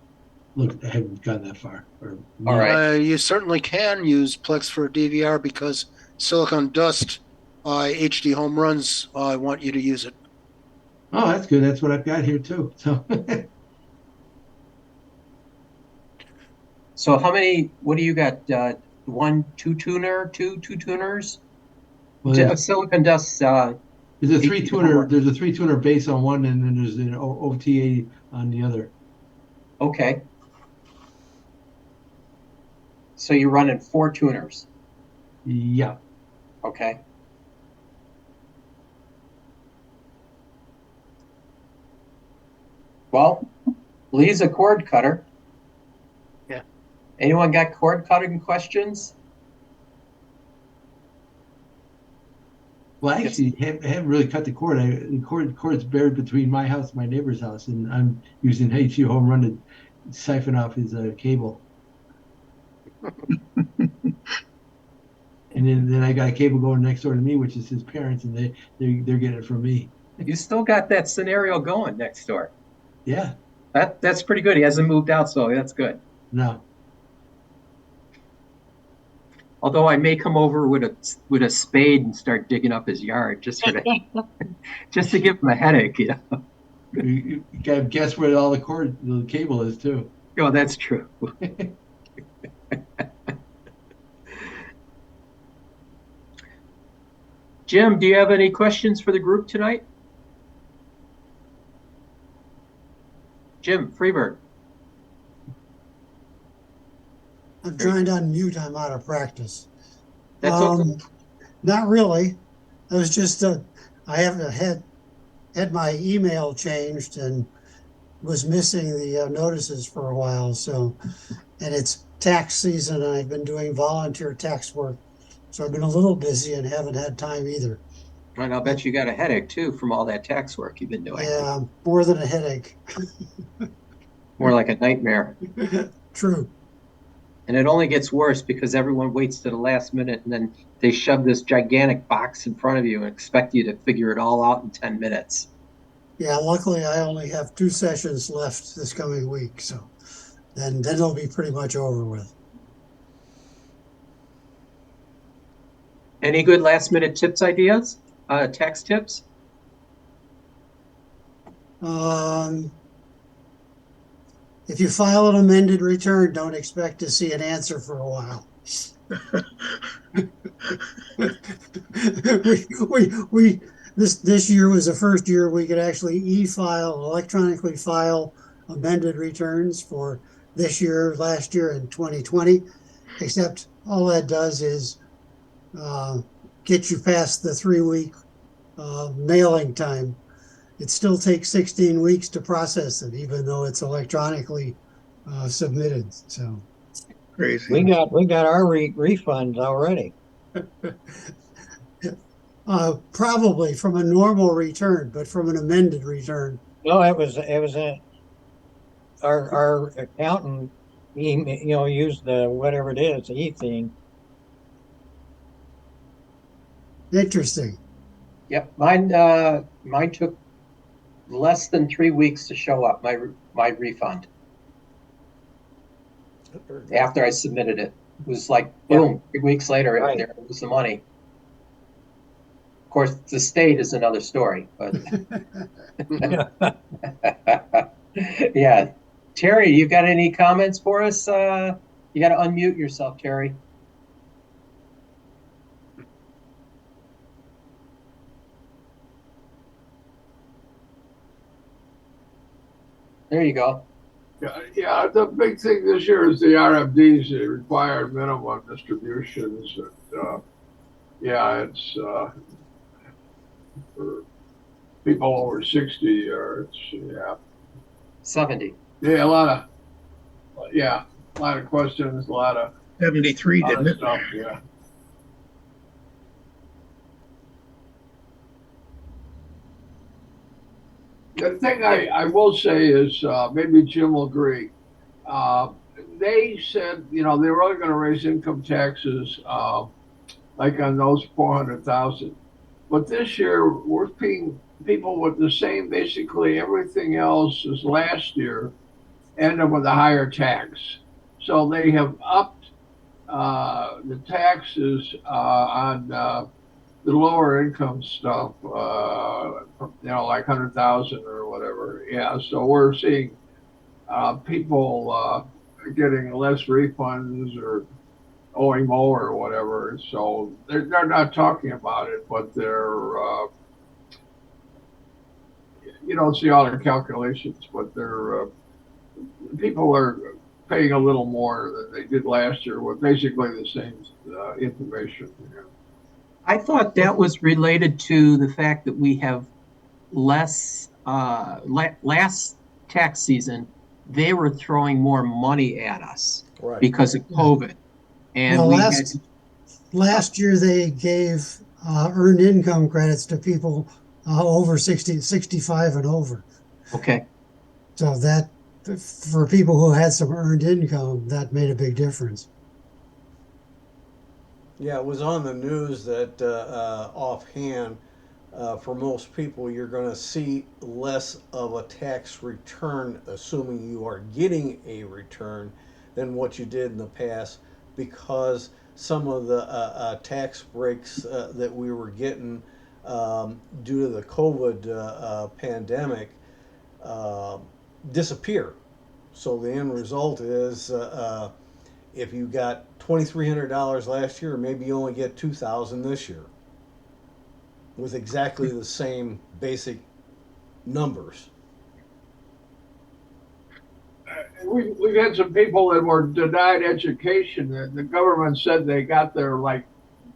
looked. I haven't gone that far. Or All right. You certainly can use Plex for a DVR because Silicon Dust HD home runs want you to use it. Oh, that's good. That's what I've got here too. So So how many? What do you got? One, two tuner, two tuners. well, there's, Silicon Dust. there's a HD 3-tuner. home. There's a 3-tuner base on one, and then there's an OTA on the other. Okay. So you're running 4 tuners. Yeah. Okay. Well, Lee's a cord cutter. Yeah. Anyone got cord cutting questions? Well, I actually haven't really cut the cord. The cord's buried between my house and my neighbor's house, and I'm using HD home run to siphon off his cable. And then I got a cable going next door to me, which is his parents, and they're getting it from me. You still got that scenario going next door. Yeah. That's pretty good. He hasn't moved out, so that's good. No. Although I may come over with a spade and start digging up his yard just to give him a headache. You know? You gotta guess where all the cable is too. Oh, that's true. Jim, do you have any questions for the group tonight? Jim Freeberg. I'm trying to unmute. I'm out of practice. That's okay. Not really. I was just I haven't had my email changed and was missing the notices for a while. So, and it's tax season, and I've been doing volunteer tax work, so I've been a little busy and haven't had time either. And I'll bet you got a headache too from all that tax work you've been doing. Yeah, more than a headache. More like a nightmare. True. And it only gets worse because everyone waits to the last minute, and then they shove this gigantic box in front of you and expect you to figure it all out in 10 minutes. Yeah, luckily I only have 2 sessions left this coming week, so then it'll be pretty much over with. Any good last minute tips, ideas? Tax tips? If you file an amended return, don't expect to see an answer for a while. This year was the first year we could actually electronically file amended returns for this year, last year, and 2020. Except all that does is get you past the 3-week mailing time. It still takes 16 weeks to process it, even though it's electronically submitted. So Crazy. We got our refunds already. probably from a normal return, but from an amended return. No, it was our accountant. He used the whatever it is, e-thing. Interesting. Yep, mine took less than 3 weeks to show up, my refund. After I submitted it. It was like, boom, 3 weeks later, Right. there was the money. Of course, the state is another story, but yeah. Terry, you got any comments for us? You got to unmute yourself, Terry. There you go. Yeah, the big thing this year is the RFDs, the required minimum distributions. And, yeah, it's for people over 60, or it's 70. Yeah, a lot of questions, a lot of 73, didn't it? stuff. Yeah. The thing I will say is, maybe Jim will agree. They said, they were only going to raise income taxes, like on those 400,000. But this year, we're paying people with the same, basically everything else as last year. end up with a higher tax. So they have upped the taxes on the lower income stuff, like 100,000 or whatever. Yeah, so we're seeing people getting less refunds or owing more or whatever. So they're not talking about it, but you don't see all their calculations, but people are paying a little more than they did last year with basically the same information. I thought that was related to the fact that we have less, last tax season, they were throwing more money at us Right. because of COVID. And Well, we had, last year they gave earned income credits to people over 60, 65 and over. okay, So that, for people who had some earned income, that made a big difference. Yeah, it was on the news that offhand, for most people, you're going to see less of a tax return, assuming you are getting a return, than what you did in the past, because some of the tax breaks that we were getting due to the COVID pandemic uh, disappear. So the end result is if you got $2,300 last year, maybe you only get 2,000 this year with exactly the same basic numbers. We've had some people that were denied education. The government said they got their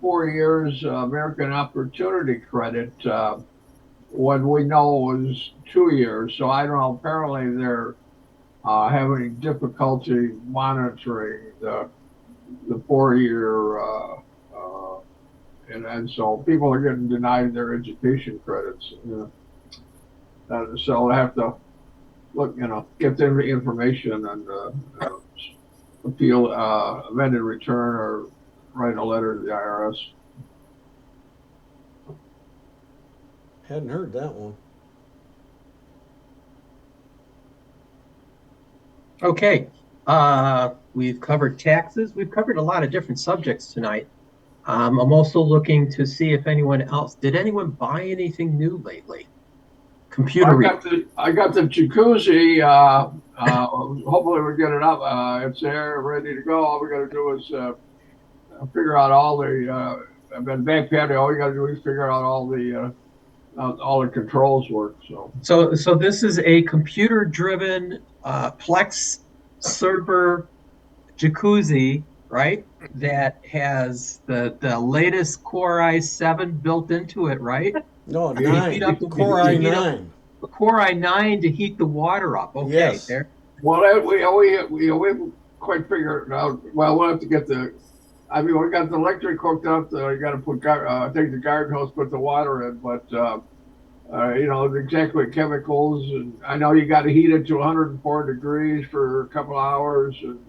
4 years American Opportunity Credit when we know it was 2 years. So I don't know. Apparently they're having difficulty monitoring the 4 year, and so people are getting denied their education credits. So I have to look, get them the information and appeal, amended return, or write a letter to the IRS. Hadn't heard that one. okay. We've covered taxes. We've covered a lot of different subjects tonight. I'm also looking to see if anyone else, did anyone buy anything new lately? Computer. I got the jacuzzi. Hopefully we get it up. It's there, ready to go. All we got to do is figure out all the. I've been back patio. All you got to do is figure out all the controls work. So this is a computer-driven Plex server jacuzzi, right? That has the latest Core i7 built into it, right? No, You heat 9. up the- Core you heat up i9. the Core i9 to heat the water up. Okay, Yes. there. Well, we haven't quite figured it out. Well, we'll have to get we got the electric hooked up. You got to take the garden hose, put the water in, but exactly chemicals, and I know you got to heat it to 104 degrees for a couple hours, and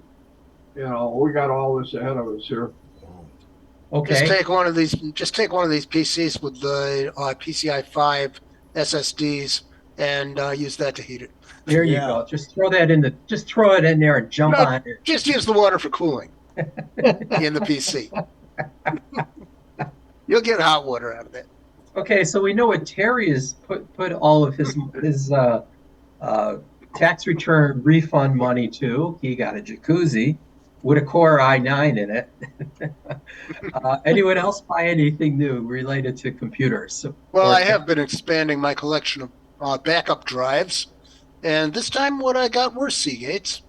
we got all this ahead of us here. Okay. Just take one of these PCs with the PCI 5 SSDs and use that to heat it. There you go. Just throw it in there and jump on it. Just use the water for cooling in the PC. You'll get hot water out of it. Okay, so we know what Terry has put all of his tax return refund money to. He got a jacuzzi with a Core i9 in it. Anyone else buy anything new related to computers? Well, I have been expanding my collection of backup drives, and this time what I got were Seagates.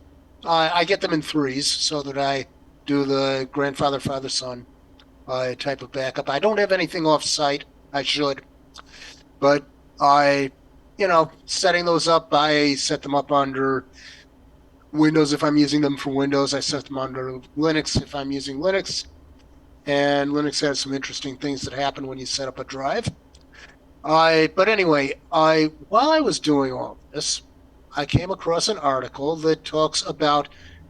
I get them in threes so that I do the grandfather, father, son type of backup. I don't have anything off-site. I should, but setting those up, I set them up under Windows if I'm using them for Windows. I set them under Linux if I'm using Linux. And Linux has some interesting things that happen when you set up a drive. But anyway, while I was doing all this, I came across an article that talks about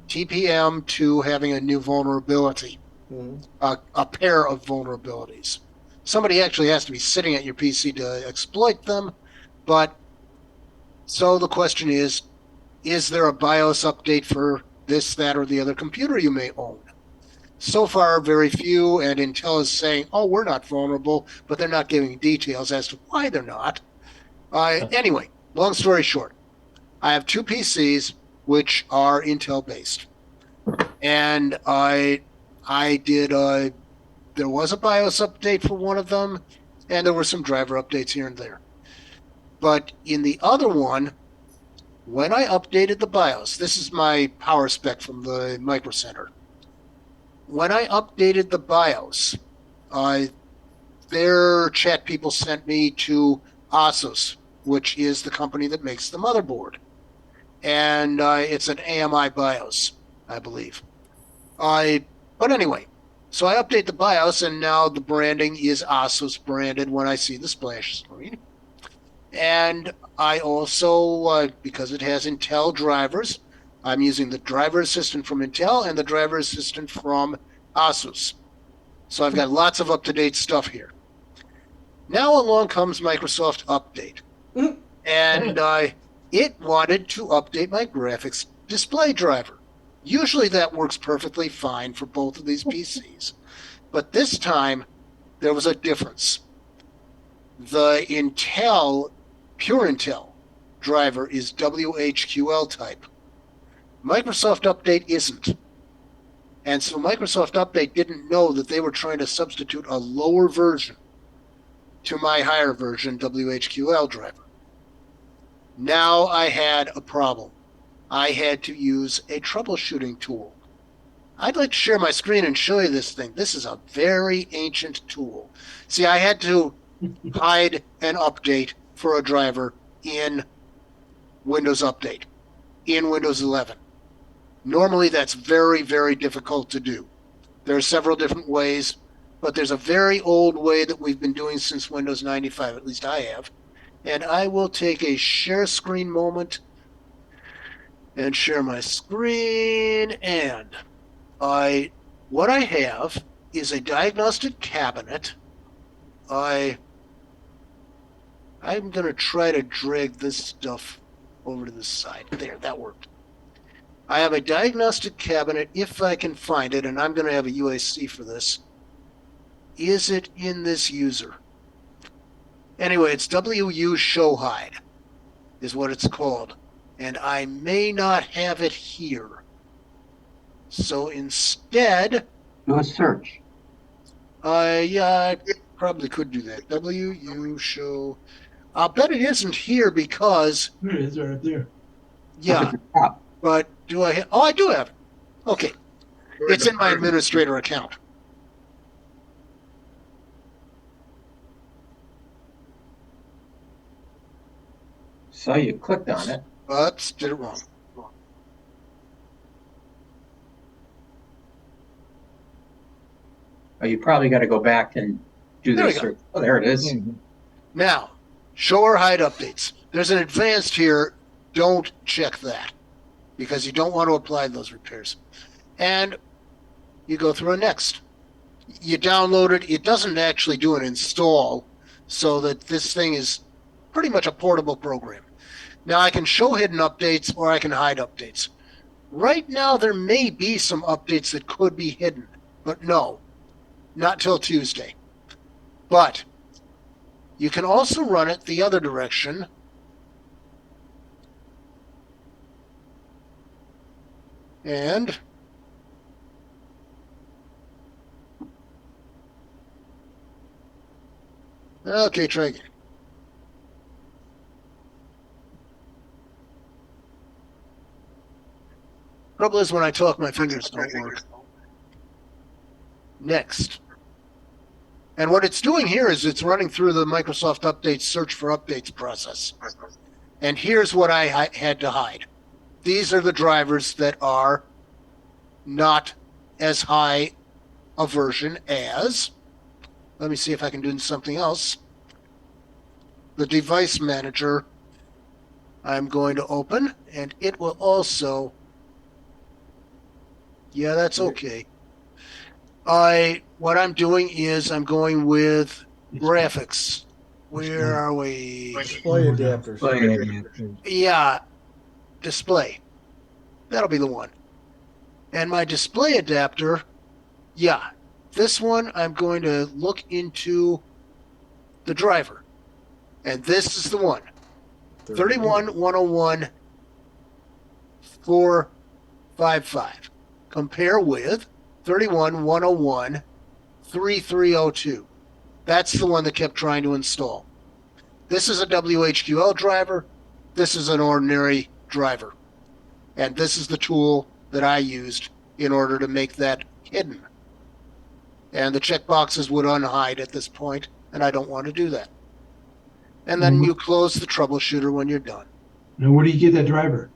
TPM2 having a new vulnerability, a pair of vulnerabilities. Somebody actually has to be sitting at your PC to exploit them. But so the question is, is there a BIOS update for this, that, or the other computer you may own? So far, very few, and Intel is saying, oh, we're not vulnerable, but they're not giving details as to why they're not. Anyway, long story short, I have two PCs which are Intel based. And I did, there was a BIOS update for one of them, and there were some driver updates here and there. But in the other one, when I updated the BIOS, this is my power spec from the Micro Center. When I updated the BIOS, their chat people sent me to Asus, which is the company that makes the motherboard. And it's an AMI BIOS, I believe. But anyway, so I update the BIOS, and now the branding is Asus branded when I see the splash screen. And I also, because it has Intel drivers, I'm using the driver assistant from Intel and the driver assistant from Asus. So I've got lots of up-to-date stuff here. Now along comes Microsoft Update. And it wanted to update my graphics display driver. Usually that works perfectly fine for both of these PCs. But this time, there was a difference. The Intel, pure Intel driver is WHQL type. Microsoft Update isn't. And so Microsoft Update didn't know that they were trying to substitute a lower version to my higher version WHQL driver. Now I had a problem. I had to use a troubleshooting tool. I'd like to share my screen and show you this thing. This is a very ancient tool. See, I had to hide an update for a driver in Windows Update, in Windows 11. Normally, that's very, very difficult to do. There are several different ways, but there's a very old way that we've been doing since Windows 95, at least I have. And I will take a share screen moment and share my screen. And what I have is a diagnostic cabinet. I'm going to try to drag this stuff over to the side. There, that worked. I have a diagnostic cabinet, if I can find it, and I'm going to have a UAC for this. Is it in this user? Anyway, it's Wushowhide is what it's called. And I may not have it here. So instead... Do a search. I probably could do that. Wushow... I'll bet it isn't here because... There it is, right there. Yeah, but do I have... Oh, I do have it. Okay. It's in my administrator account. So you clicked on it. But did it wrong. Oh, you probably got to go back and do There the we go. search. Oh, there it is. Now, show or hide updates. There's an advanced here. Don't check that because you don't want to apply those repairs. And you go through a next. You download it. It doesn't actually do an install, so that this thing is pretty much a portable program. Now, I can show hidden updates or I can hide updates. Right now, there may be some updates that could be hidden, but no, not till Tuesday. But you can also run it the other direction. And okay, try again. Trouble is when I talk, my fingers don't work. Next. And what it's doing here is it's running through the Microsoft Update search for updates process. And here's what I had to hide. These are the drivers that are not as high a version as, let me see if I can do something else. The device manager I'm going to open, and it will also, yeah, that's okay. What I'm doing is I'm going with graphics. Where are we? Display adapters. Yeah, display. That'll be the one. And my display adapter, yeah, this one I'm going to look into the driver. And this is the one. 31101 455. Compare with 31101 3302. That's the one that kept trying to install. This is a WHQL driver. This is an ordinary driver. And this is the tool that I used in order to make that hidden. And the checkboxes would unhide at this point, and I don't want to do that. And then you close the troubleshooter when you're done. Now, where do you get that driver?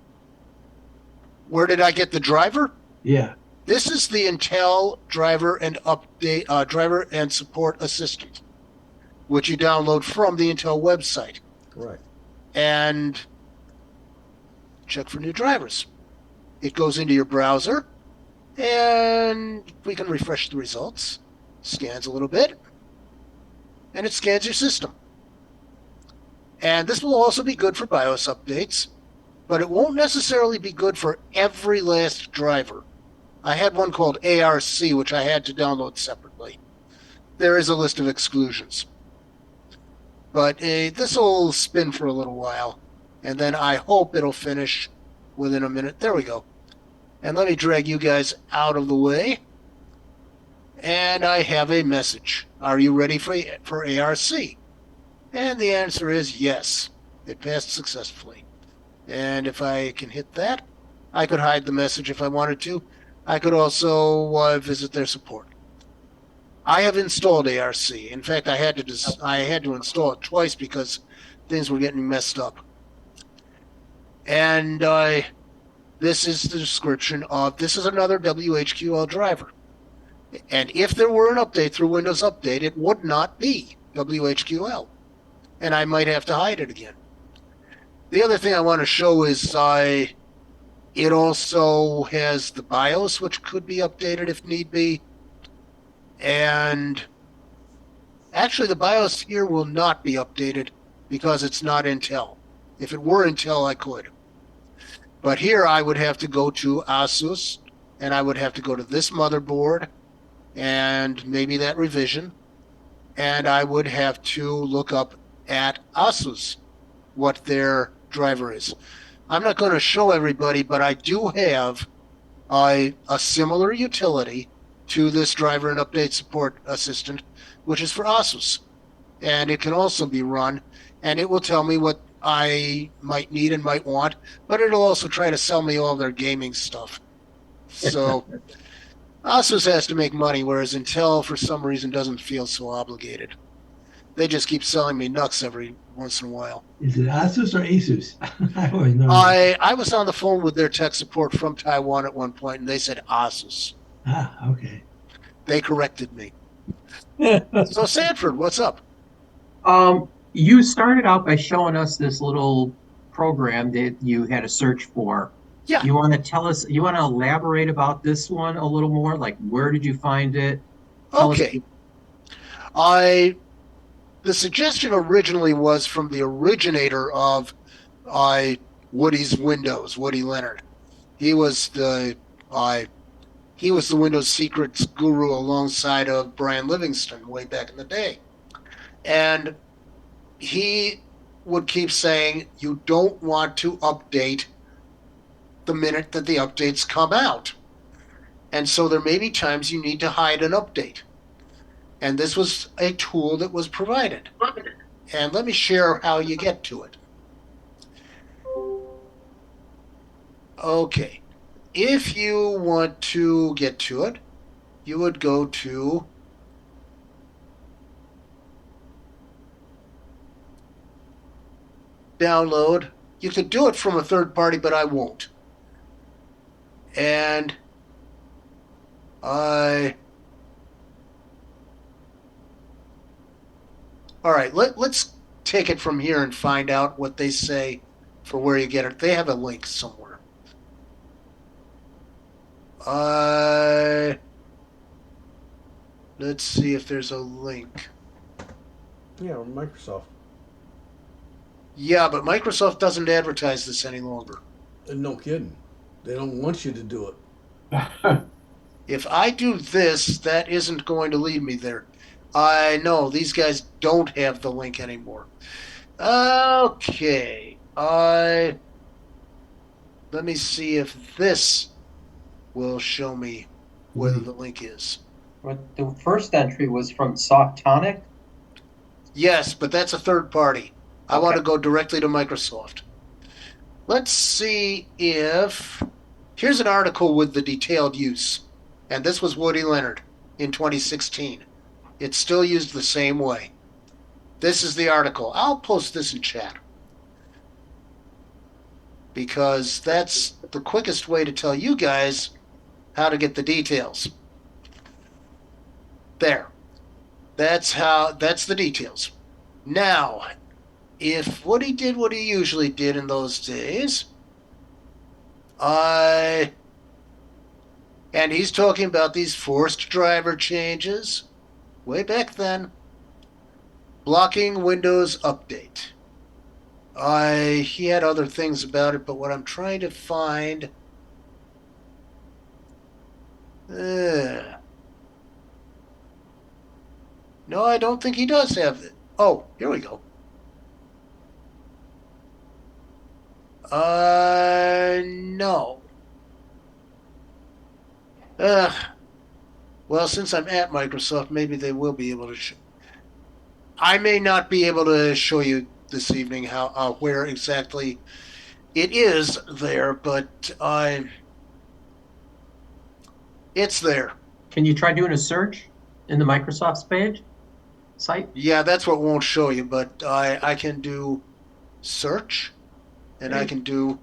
Where did I get the driver? Yeah. This is the Intel driver and driver and support assistant, which you download from the Intel website. Right. And check for new drivers. It goes into your browser, and we can refresh the results. Scans a little bit, and it scans your system. And this will also be good for BIOS updates, but it won't necessarily be good for every last driver. I had one called ARC, which I had to download separately. There is a list of exclusions. But this will spin for a little while, and then I hope it'll finish within a minute. There we go. And let me drag you guys out of the way. And I have a message. Are you ready for ARC? And the answer is yes. It passed successfully. And if I can hit that, I could hide the message if I wanted to. I could also visit their support. I have installed ARC. In fact, I had to install it twice because things were getting messed up. And this is the description of, this is another WHQL driver. And if there were an update through Windows Update, it would not be WHQL. And I might have to hide it again. The other thing I want to show is it also has the BIOS, which could be updated if need be. And actually, the BIOS here will not be updated because it's not Intel. If it were Intel, I could. But here I would have to go to ASUS, and I would have to go to this motherboard, and maybe that revision, and I would have to look up at ASUS what their driver is. I'm not going to show everybody, but I do have a similar utility to this driver and update support assistant, which is for ASUS. And it can also be run, and it will tell me what I might need and might want, but it'll also try to sell me all their gaming stuff. So ASUS has to make money, whereas Intel, for some reason, doesn't feel so obligated. They just keep selling me nuts every once in a while. Is it Asus or Asus? I always know. I was on the phone with their tech support from Taiwan at one point, and they said Asus. Ah, okay. They corrected me. So Sanford, what's up? You started out by showing us this little program that you had a search for. Yeah. You want to tell us, you want to elaborate about this one a little more? Like, where did you find it? Okay. The suggestion originally was from the originator of Woody's Windows, Woody Leonard. He was the Windows secrets guru alongside of Brian Livingston way back in the day. And he would keep saying, you don't want to update the minute that the updates come out. And so there may be times you need to hide an update. And this was a tool that was provided. And let me share how you get to it. Okay. If you want to get to it, you would go to download. You could do it from a third party, but I won't. And all right, let's take it from here and find out what they say for where you get it. They have a link somewhere. Let's see if there's a link. Yeah, Microsoft. Yeah, but Microsoft doesn't advertise this any longer. No kidding. They don't want you to do it. If I do this, that isn't going to lead me there. I know these guys don't have the link anymore. Okay. Let me see if this will show me where the link is. But the first entry was from Softonic. Yes, but that's a third party. I want Okay. to go directly to Microsoft. Let's see if here's an article with the detailed use. And this was Woody Leonard in 2016. It's still used the same way. This is the article. I'll post this in chat because that's the quickest way to tell you guys how to get the details. There. That's the details. Now, if Woody did what he usually did in those days, and he's talking about these forced driver changes way back then. Blocking Windows Update. He had other things about it, but what I'm trying to find. No, I don't think he does have it. Oh, here we go. No. Well, since I'm at Microsoft, maybe they will be able to. I may not be able to show you this evening how where exactly it is there, but it's there. Can you try doing a search in the Microsoft's page site? Yeah, that's what won't show you, but I can do search, and I can do.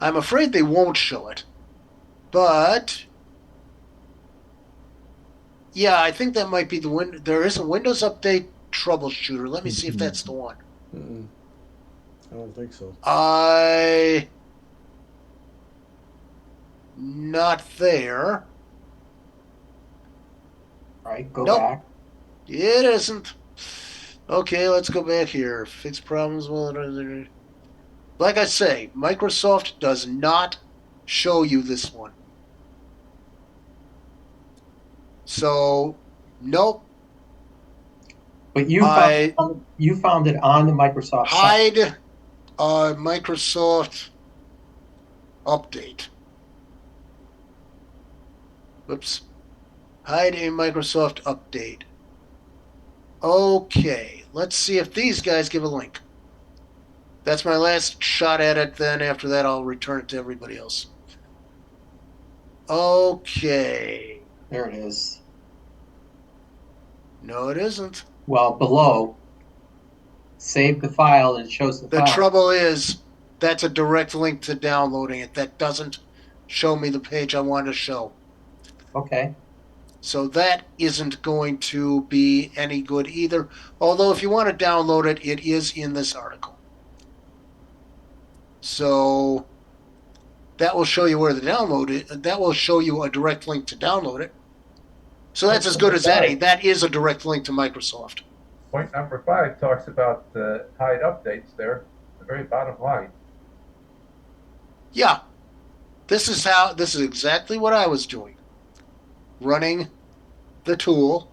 I'm afraid they won't show it, but yeah, I think that might be the win. There is a Windows Update troubleshooter. Let me see if that's the one. Mm-mm. I don't think so. Not there. All right, go Nope. back. It isn't. Okay, let's go back here. Fix problems. Like I say, Microsoft does not show you this one. So, nope. But you found it on the Microsoft site. Hide Microsoft update. Whoops. Hide a Microsoft update. Okay, let's see if these guys give a link. That's my last shot at it. Then after that, I'll return it to everybody else. Okay. There it is. No, it isn't. Well, below, save the file and it shows the The file. trouble is, that's a direct link to downloading it. That doesn't show me the page I want to show. Okay. So that isn't going to be any good either. Although if you want to download it, it is in this article. So that will show you where to download it. That will show you a direct link to download it. So that's as good as any. That is a direct link to Microsoft. Point number 5 talks about the hide updates there, the very bottom line. Yeah. This is exactly what I was doing. Running the tool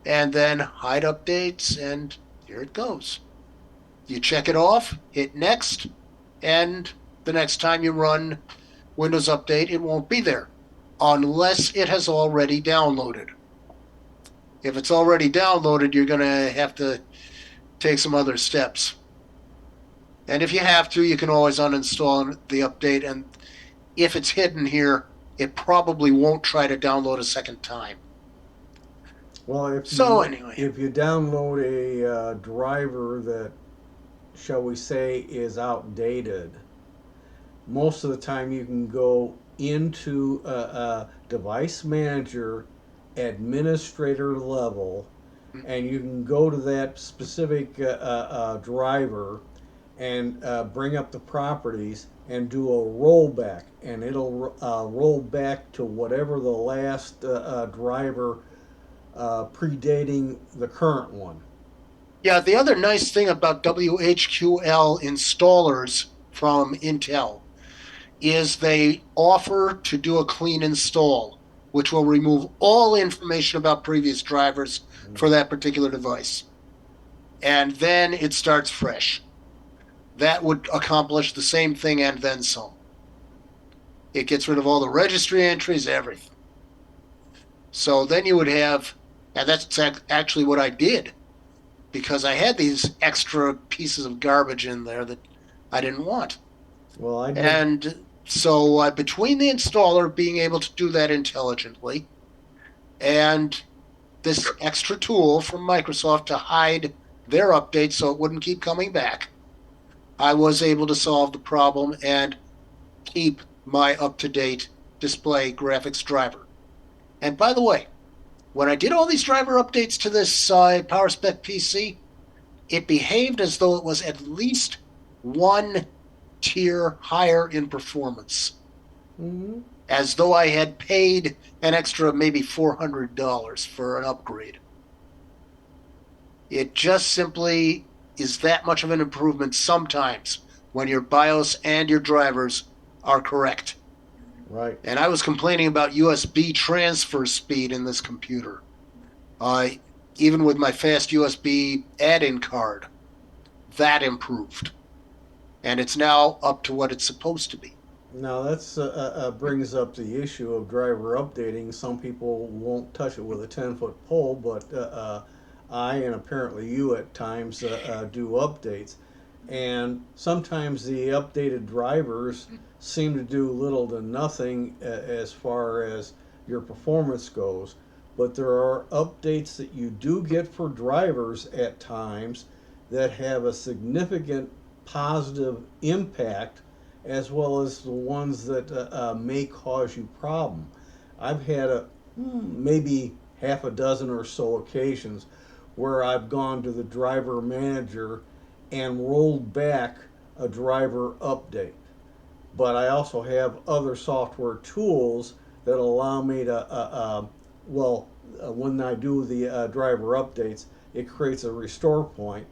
and then hide updates, and here it goes. You check it off, hit next, and the next time you run Windows Update, it won't be there unless it has already downloaded. If it's already downloaded, you're going to have to take some other steps. And if you have to, you can always uninstall the update, and if it's hidden here, it probably won't try to download a second time. Well, if you download a driver that, shall we say, is outdated, most of the time you can go into a device manager administrator level, and you can go to that specific driver and bring up the properties and do a rollback, and it'll roll back to whatever the last driver predating the current one. Yeah, the other nice thing about WHQL installers from Intel is they offer to do a clean install, which will remove all information about previous drivers for that particular device. And then it starts fresh. That would accomplish the same thing and then some. It gets rid of all the registry entries, everything. So then you would have, and that's actually what I did, because I had these extra pieces of garbage in there that I didn't want. Well, I did. And so between the installer being able to do that intelligently and this extra tool from Microsoft to hide their updates so it wouldn't keep coming back, I was able to solve the problem and keep my up-to-date display graphics driver. And by the way, when I did all these driver updates to this PowerSpec PC, it behaved as though it was at least one tier higher in performance, as though I had paid an extra maybe $400 for an upgrade. It just simply is that much of an improvement sometimes when your BIOS and your drivers are correct. Right. And I was complaining about USB transfer speed in this computer. Even with my fast USB add-in card, that improved. And it's now up to what it's supposed to be. Now that's brings up the issue of driver updating. Some people won't touch it with a 10-foot pole, but I and apparently you at times do updates. And sometimes the updated drivers seem to do little to nothing as far as your performance goes. But there are updates that you do get for drivers at times that have a significant positive impact, as well as the ones that may cause you problem. I've had maybe half a dozen or so occasions where I've gone to the driver manager and rolled back a driver update. But I also have other software tools that allow me to, when I do the driver updates, it creates a restore point.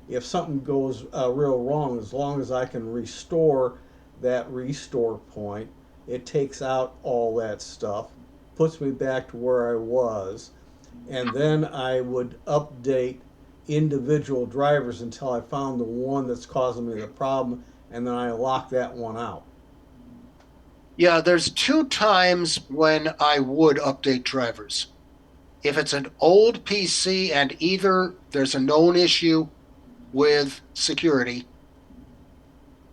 If something goes real wrong, as long as I can restore that restore point, it takes out all that stuff, puts me back to where I was, and then I would update individual drivers until I found the one that's causing me the problem, and then I lock that one out. Yeah, there's 2 times when I would update drivers. If it's an old PC and either there's a known issue with security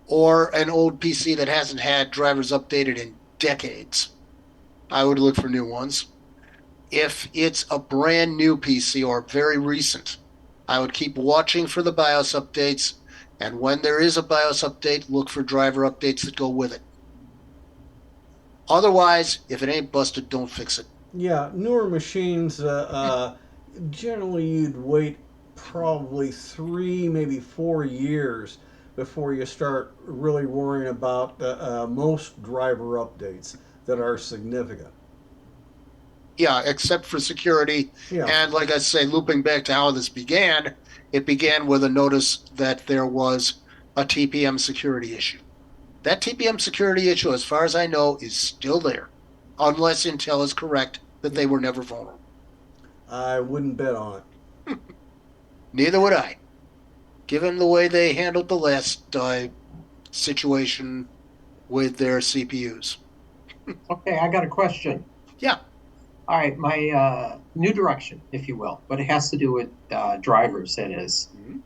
or an old PC that hasn't had drivers updated in decades, I would look for new ones. If it's a brand new PC or very recent, I would keep watching for the BIOS updates, and when there is a BIOS update, look for driver updates that go with it. Otherwise, if it ain't busted, don't fix it. Yeah, newer machines, generally you'd wait probably 3, maybe 4 years before you start really worrying about most driver updates that are significant. Yeah, except for security. Yeah. And like I say, looping back to how this began, it began with a notice that there was a TPM security issue. That TPM security issue, as far as I know, is still there, unless Intel is correct that they were never vulnerable. I wouldn't bet on it. Neither would I, given the way they handled the last situation with their CPUs. Okay, I got a question. Yeah. All right, my new direction, if you will, but it has to do with drivers, that is. Mhm.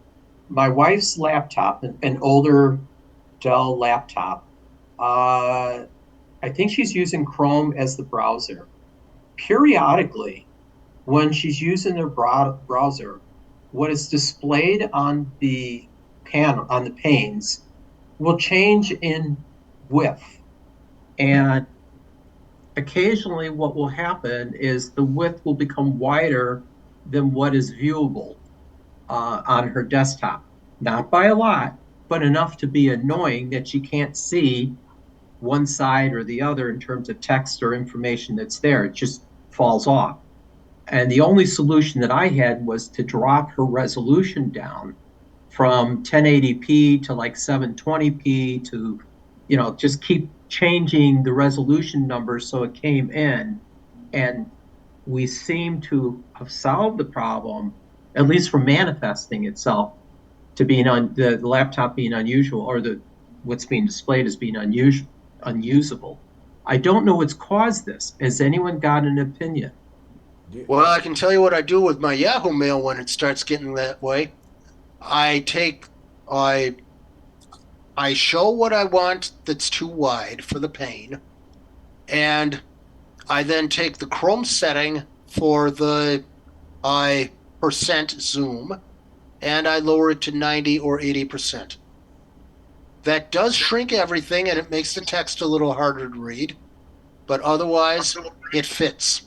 My wife's laptop, an older Dell laptop, I think she's using Chrome as the browser. Periodically, when she's using their browser, what is displayed on the panel, on the panes, will change in width. And occasionally what will happen is the width will become wider than what is viewable on her desktop. Not by a lot, but enough to be annoying that she can't see one side or the other in terms of text or information that's there. It just falls off. And the only solution that I had was to drop her resolution down from 1080p to like 720p to, just keep changing the resolution numbers so it came in. And we seem to have solved the problem, at least from manifesting itself to being on the laptop being unusual, or what's being displayed as being unusable. I don't know what's caused this. Has anyone got an opinion? Well, I can tell you what I do with my Yahoo Mail when it starts getting that way. I show what I want that's too wide for the pane, and I then take the Chrome setting for the percent zoom, and I lower it to 90 or 80%. That does shrink everything, and it makes the text a little harder to read, but otherwise it fits.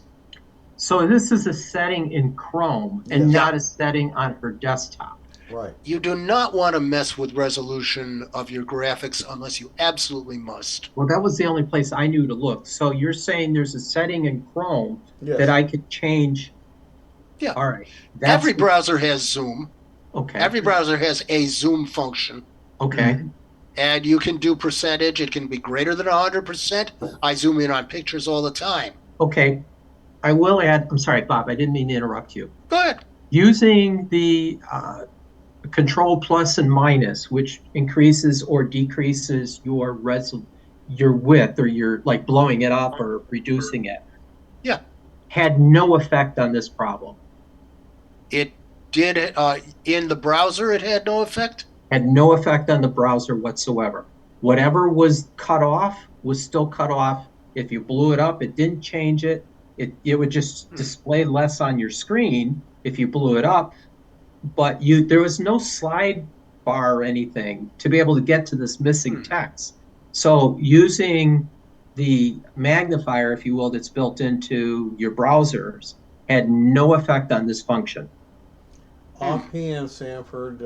So this is a setting in Chrome and Yes. not a setting on her desktop. Right. You do not want to mess with resolution of your graphics unless you absolutely must. Well, that was the only place I knew to look. So you're saying there's a setting in Chrome Yes. that I could change? Yeah. All right. Every browser has zoom. Okay. Every browser has a zoom function. Okay. And you can do percentage. It can be greater than 100%. I zoom in on pictures all the time. Okay. I will add, I'm sorry, Bob, I didn't mean to interrupt you. Go ahead. Using the control plus and minus, which increases or decreases your width, or you're like blowing it up or reducing it. Yeah. Had no effect on this problem. It did it in the browser. It had no effect. Had no effect on the browser whatsoever. Whatever was cut off was still cut off. If you blew it up, it didn't change it. It would just display less on your screen if you blew it up. But there was no slide bar or anything to be able to get to this missing text. So using the magnifier, if you will, that's built into your browsers had no effect on this function. Offhand, Sanford,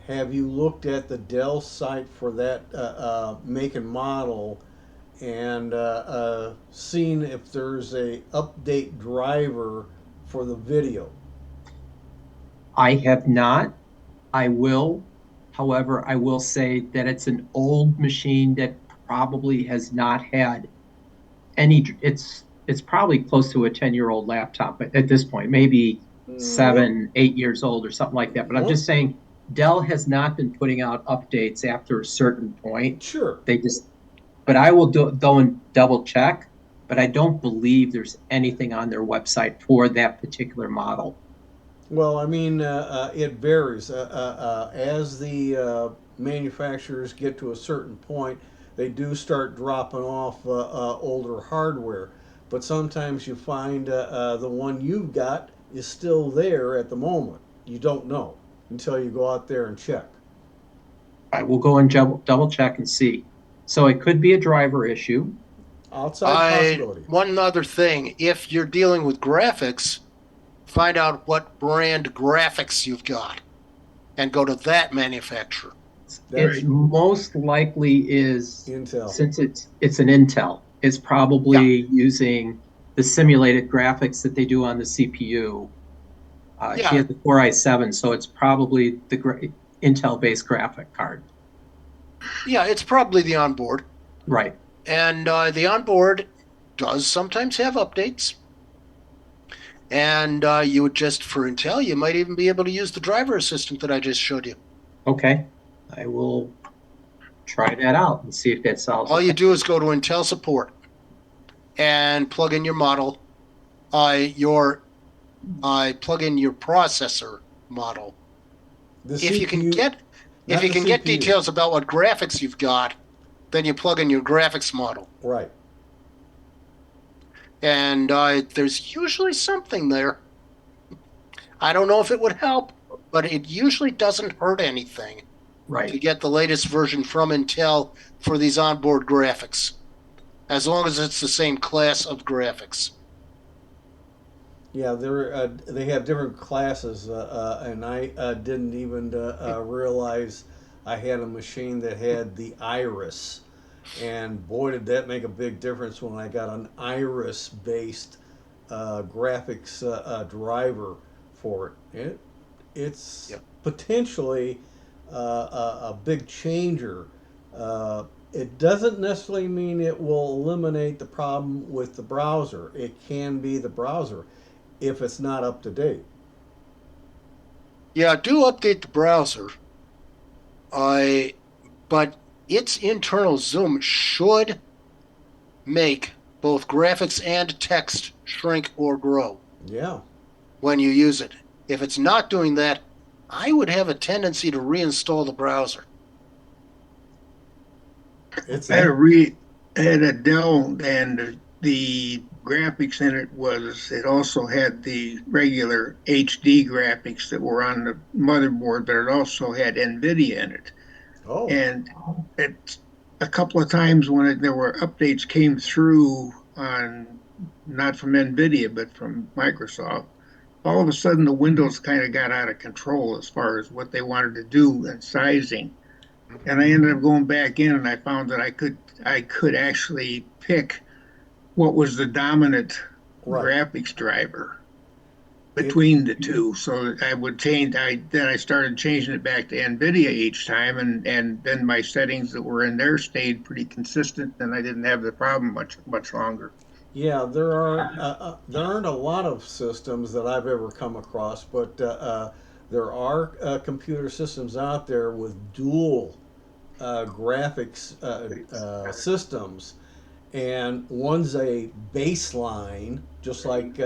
have you looked at the Dell site for that make and model and seen if there's a update driver for the video? I have not. I will. However, I will say that it's an old machine that probably has not had any. It's probably close to a 10-year-old laptop at this point, maybe 7, 8 years old or something like that. But I'm just saying, Dell has not been putting out updates after a certain point. Sure. But I will go and double check. But I don't believe there's anything on their website for that particular model. Well, I mean, it varies. As the manufacturers get to a certain point, they do start dropping off older hardware. But sometimes you find the one you've got is still there at the moment. You don't know until you go out there and check. I will go and double check and see. So it could be a driver issue. Outside possibility. One other thing, if you're dealing with graphics, find out what brand graphics you've got and go to that manufacturer. It most likely is Intel. Since it's an Intel. It's probably using the simulated graphics that they do on the CPU. She has the Core i7, so it's probably the Intel-based graphic card. Yeah, it's probably the onboard. Right. And the onboard does sometimes have updates. And you would just, for Intel, you might even be able to use the driver assistant that I just showed you. Okay. I will try that out and see if that solves it. All you do is go to Intel support and plug in your model, plug in your processor model. If you can get details about what graphics you've got, then you plug in your graphics model. Right. And there's usually something there. I don't know if it would help, but it usually doesn't hurt anything to get the latest version from Intel for these onboard graphics, as long as it's the same class of graphics. Yeah, they have different classes, and I didn't even realize I had a machine that had the Iris. And boy, did that make a big difference when I got an Iris-based graphics driver for it. It's Yep. potentially a big changer. It doesn't necessarily mean it will eliminate the problem with the browser. It can be the browser if it's not up to date. Yeah, do update the browser. But its internal zoom should make both graphics and text shrink or grow Yeah. when you use it. If it's not doing that, I would have a tendency to reinstall the browser. It's I had a Dell, and the graphics in it it also had the regular HD graphics that were on the motherboard, but it also had NVIDIA in it. oh, And it a couple of times when there were updates came through on not from NVIDIA but from Microsoft, all of a sudden the Windows kind of got out of control as far as what they wanted to do and sizing. And I ended up going back in and I found that I could actually pick what was the dominant right. graphics driver between the two. So I would change. Then I started changing it back to NVIDIA each time, and then my settings that were in there stayed pretty consistent, and I didn't have the problem much longer. Yeah, there aren't a lot of systems that I've ever come across, but there are computer systems out there with dual graphics systems, and one's a baseline, just like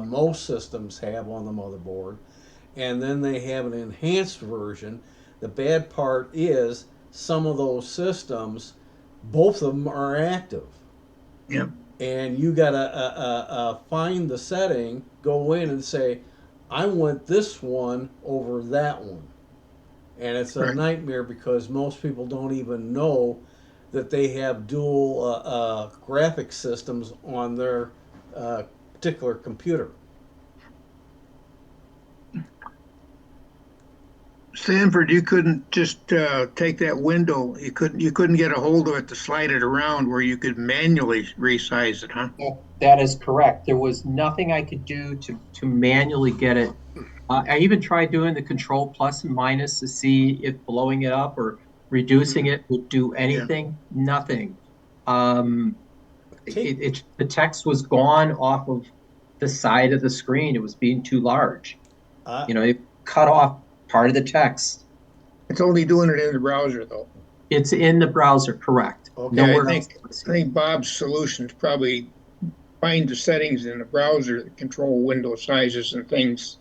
most systems have on the motherboard, and then they have an enhanced version. The bad part is some of those systems, both of them are active, Yep. and you gotta find the setting, go in and say, I want this one over that one. And it's a Right. nightmare because most people don't even know that they have dual graphics systems on their particular computer. Sanford, you couldn't just take that window. You couldn't get a hold of it to slide it around where you could manually resize it, huh? That is correct. There was nothing I could do to manually get it. I even tried doing the control plus and minus to see if blowing it up or reducing it would do anything. Nothing. The text was gone off of the side of the screen. It was being too large. Uh, It cut off part of the text. It's only doing it in the browser, though. It's in the browser, correct? Okay. Nowhere I else. think Bob's solution is probably find the settings in the browser that control window sizes and things,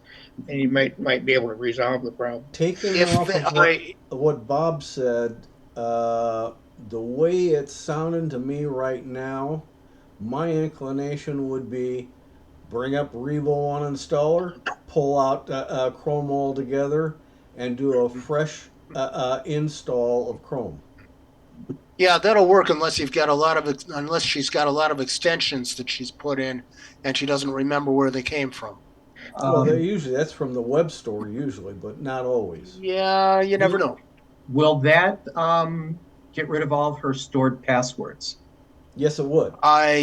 and you might be able to resolve the problem. Taking If off of what Bob said, the way it's sounding to me right now, my inclination would be bring up Revo on installer, pull out Chrome altogether, and do a fresh install of Chrome. Yeah, that'll work unless she's got a lot of extensions that she's put in, and she doesn't remember where they came from. Well, that's from the web store usually, but not always. Yeah, you never know. Will that get rid of all of her stored passwords? Yes, it would.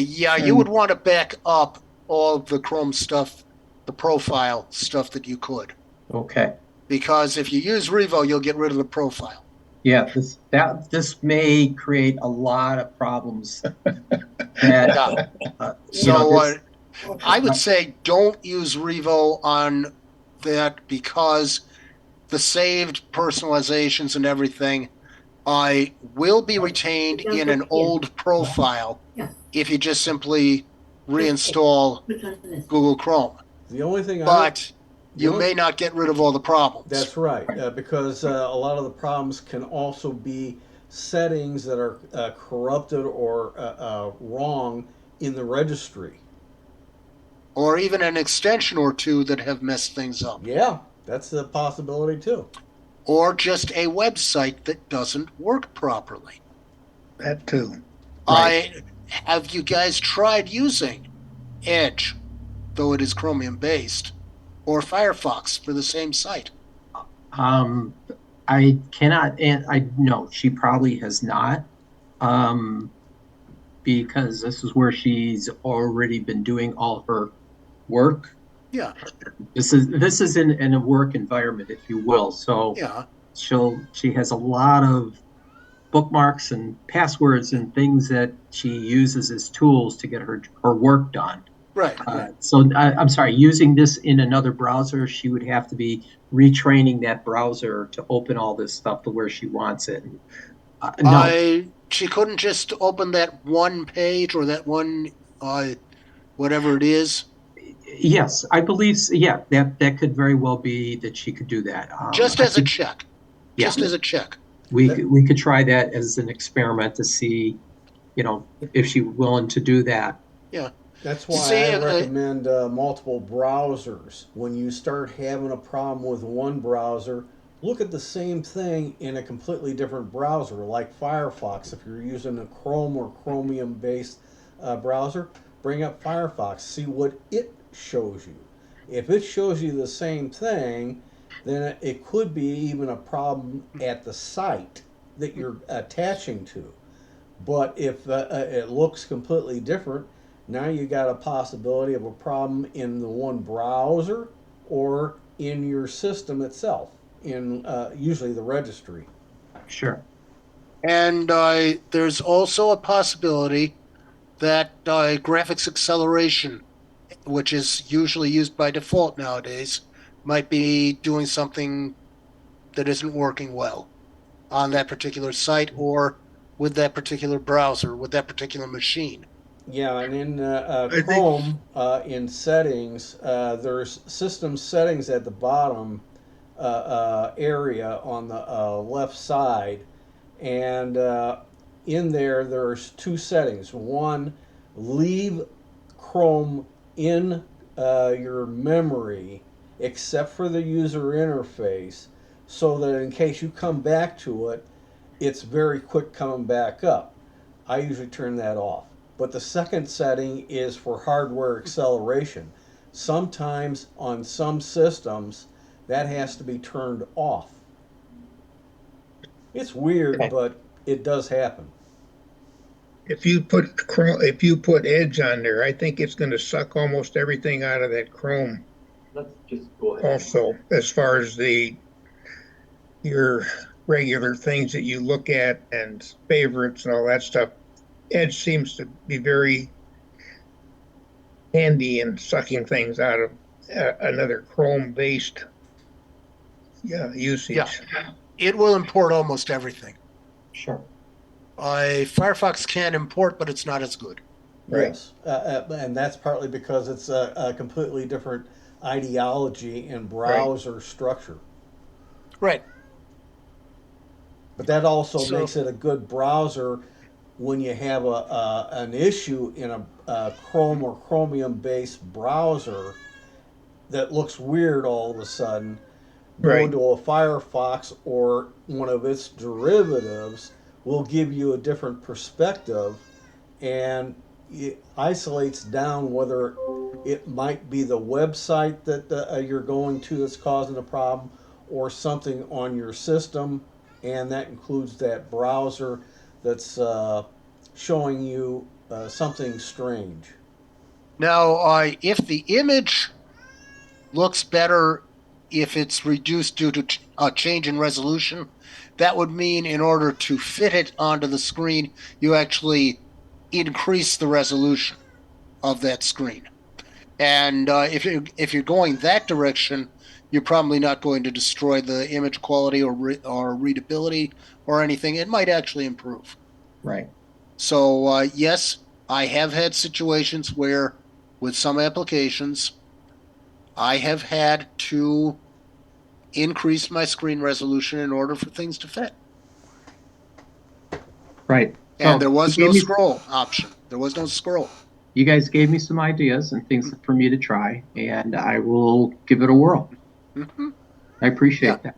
You would want to back up all of the Chrome stuff, the profile stuff that you could, Okay. because if you use Revo, you'll get rid of the profile. Yeah, this may create a lot of problems. I would say don't use Revo on that because the saved personalizations and everything will be retained in an old profile if you just simply reinstall Google Chrome. The only thing you may not get rid of all the problems. That's right, because a lot of the problems can also be settings that are corrupted or wrong in the registry. Or even an extension or two that have messed things up. Yeah, that's a possibility too. Or just a website that doesn't work properly. That too. Right. Have you guys tried using Edge, though it is Chromium based, or Firefox for the same site? I cannot, and no, she probably has not, because this is where she's already been doing all her work. Yeah, This is in a work environment, if you will. So yeah. she has a lot of bookmarks and passwords and things that she uses as tools to get her work done. Right, right. I'm sorry, using this in another browser, she would have to be retraining that browser to open all this stuff to where she wants it. No, She couldn't just open that one page or that one, whatever it is, yes, I believe, yeah, that could very well be that she could do that. just I as a think, check. yeah, Just as a check. That- we could try that as an experiment to see, if she's willing to do that. Yeah. That's why See, I recommend multiple browsers. When you start having a problem with one browser, look at the same thing in a completely different browser, like Firefox. If you're using a Chrome or Chromium based browser, bring up Firefox, see what it shows you. If it shows you the same thing, then it could be even a problem at the site that you're attaching to. But if it looks completely different, now you got a possibility of a problem in the one browser or in your system itself, in usually the registry. Sure. and there's also a possibility that graphics acceleration, which is usually used by default nowadays, might be doing something that isn't working well on that particular site or with that particular browser, with that particular machine. Yeah, and in I think Chrome, in settings, there's system settings at the bottom area on the left side, and in there there's two settings. One, leave Chrome in your memory except for the user interface, so that in case you come back to it, it's very quick coming back up. I usually turn that off. But the second setting is for hardware acceleration. Sometimes on some systems, that has to be turned off. It's weird, Okay. but it does happen. if you put Edge on there, I think it's going to suck almost everything out of that Chrome. Let's just go ahead. Also, as far as your regular things that you look at and favorites and all that stuff, Edge seems to be very handy in sucking things out of another Chrome-based usage. Yeah. It will import almost everything. Sure. Firefox can import, but it's not as good. Right. Yes, and that's partly because it's a completely different ideology and browser structure. Right. But that also So- makes it a good browser when you have an issue in a Chrome or Chromium based browser that looks weird all of a sudden. Right. Going to a Firefox or one of its derivatives will give you a different perspective, and it isolates down whether it might be the website that you're going to that's causing the problem or something on your system, and that includes that browser that's showing you something strange. Now, if the image looks better if it's reduced due to a change in resolution, that would mean in order to fit it onto the screen, you actually increase the resolution of that screen. And if you're going that direction, you're probably not going to destroy the image quality or readability or anything. It might actually improve. Right. So yes, I have had situations where, with some applications, I have had to increase my screen resolution in order for things to fit. Right. And there was you no gave me- scroll option. There was no scroll. You guys gave me some ideas and things for me to try, and I will give it a whirl. Mm-hmm. I appreciate Yeah. that.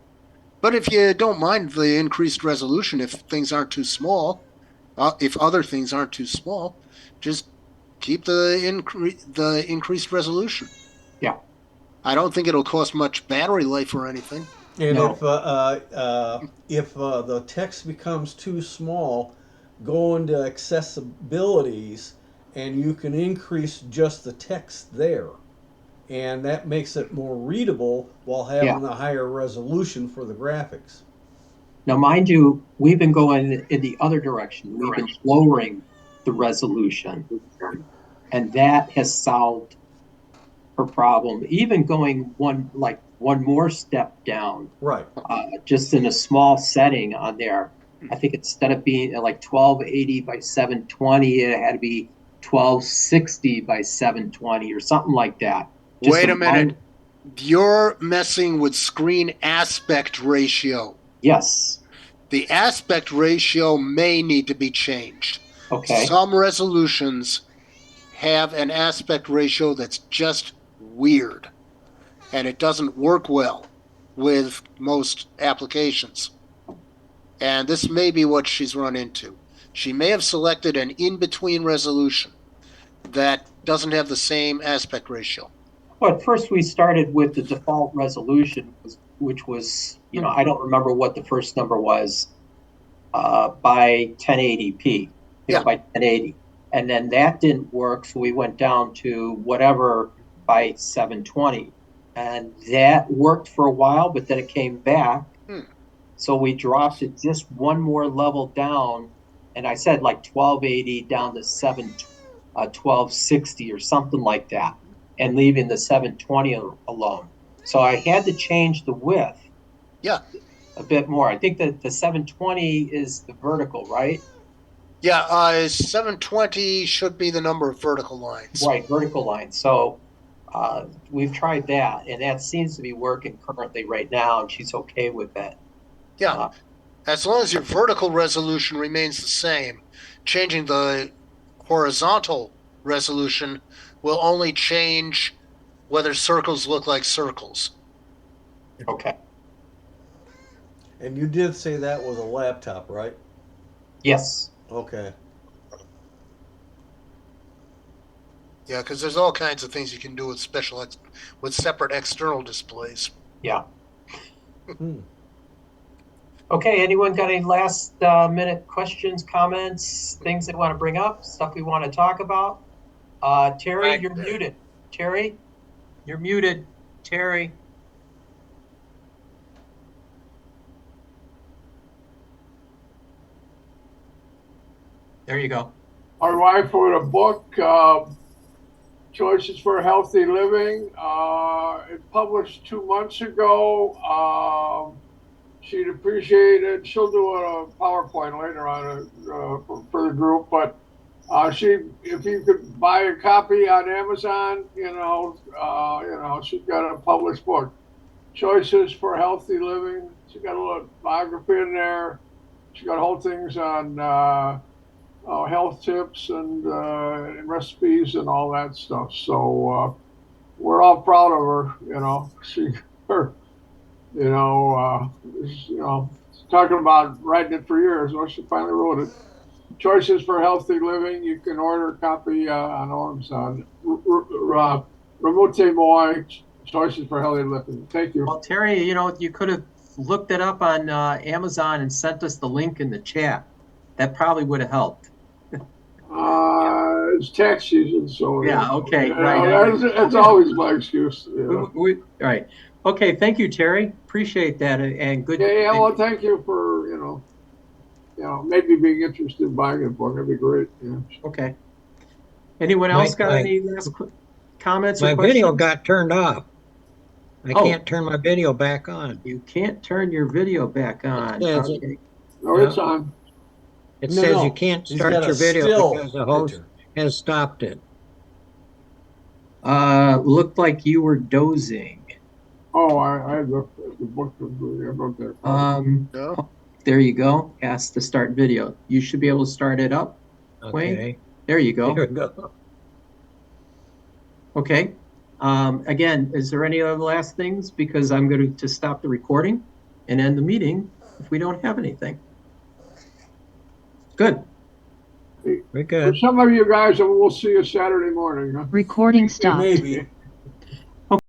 But if you don't mind the increased resolution, if things aren't too small, if other things aren't too small, just keep the increased resolution. Yeah. I don't think it'll cost much battery life or anything. And No. if the text becomes too small, go into accessibilities, and you can increase just the text there. and that makes it more readable while having a higher resolution for the graphics. Now, mind you, we've been going in the other direction. We've been lowering the resolution, and that has solved her problem. Even going one more step down, Right. just in a small setting on there. I think instead of being like 1280 by 720, it had to be 1260 by 720 or something like that. Just Wait a minute. You're messing with screen aspect ratio. Yes. The aspect ratio may need to be changed. Okay. Some resolutions have an aspect ratio that's just weird, and it doesn't work well with most applications. And this may be what she's run into. She may have selected an in-between resolution that doesn't have the same aspect ratio. Well, at first we started with the default resolution, which was, I don't remember what the first number was, by 1080p, by 1080. And then that didn't work, so we went down to whatever by 720. And that worked for a while, but then it came back. So we dropped it just one more level down, and I said like 1280 down to 1260 or something like that, and leaving the 720 alone. So I had to change the width a bit more. I think that the 720 is the vertical, right? Yeah, 720 should be the number of vertical lines. Right, vertical lines. So we've tried that, and that seems to be working currently right now, and she's okay with that. Yeah, as long as your vertical resolution remains the same, changing the horizontal resolution will only change whether circles look like circles. Okay. And you did say that was a laptop, right? Yes. Okay. Yeah, because there's all kinds of things you can do with with separate external displays. Yeah. Okay, anyone got any last minute questions, comments, things they want to bring up, stuff we want to talk about? Terry, you're muted. Terry, you're muted. Terry. There you go. My wife wrote a book, Choices for Healthy Living. It published 2 months ago. She'd appreciate it. She'll do a PowerPoint later on for the group, but if you could buy a copy on Amazon, she's got a published book, Choices for Healthy Living. She got a little biography in there. She got whole things on health tips and recipes and all that stuff. So we're all proud of her. Talking about writing it for years. Well, she finally wrote it. Choices for Healthy Living. You can order a copy on Amazon. Remote Moy, Choices for Healthy Living. Thank you. Well, Terry, you could have looked it up on Amazon and sent us the link in the chat. That probably would have helped. It's tax season, so okay, right. That's always my excuse. Right. Okay, thank you, Terry. Appreciate that, and good. Yeah. Well, thank you for maybe being interested in buying a book. That'd be great. Yeah. Okay. Anyone else got any last comments or My questions? video got turned off. I can't turn my video back on. You can't turn your video back on. Okay. No, it's on. It says you can't start your video because the host has stopped it. Looked like you were dozing. Oh, I looked at the book. I wrote that. There you go. Ask to start video. You should be able to start it up. Okay. Wayne. There you go. There we go. Okay. Again, is there any other last things? Because I'm going to stop the recording and end the meeting if we don't have anything. Good. Very good. For some of you guys, we'll see you Saturday morning. Huh? Recording stopped. Maybe.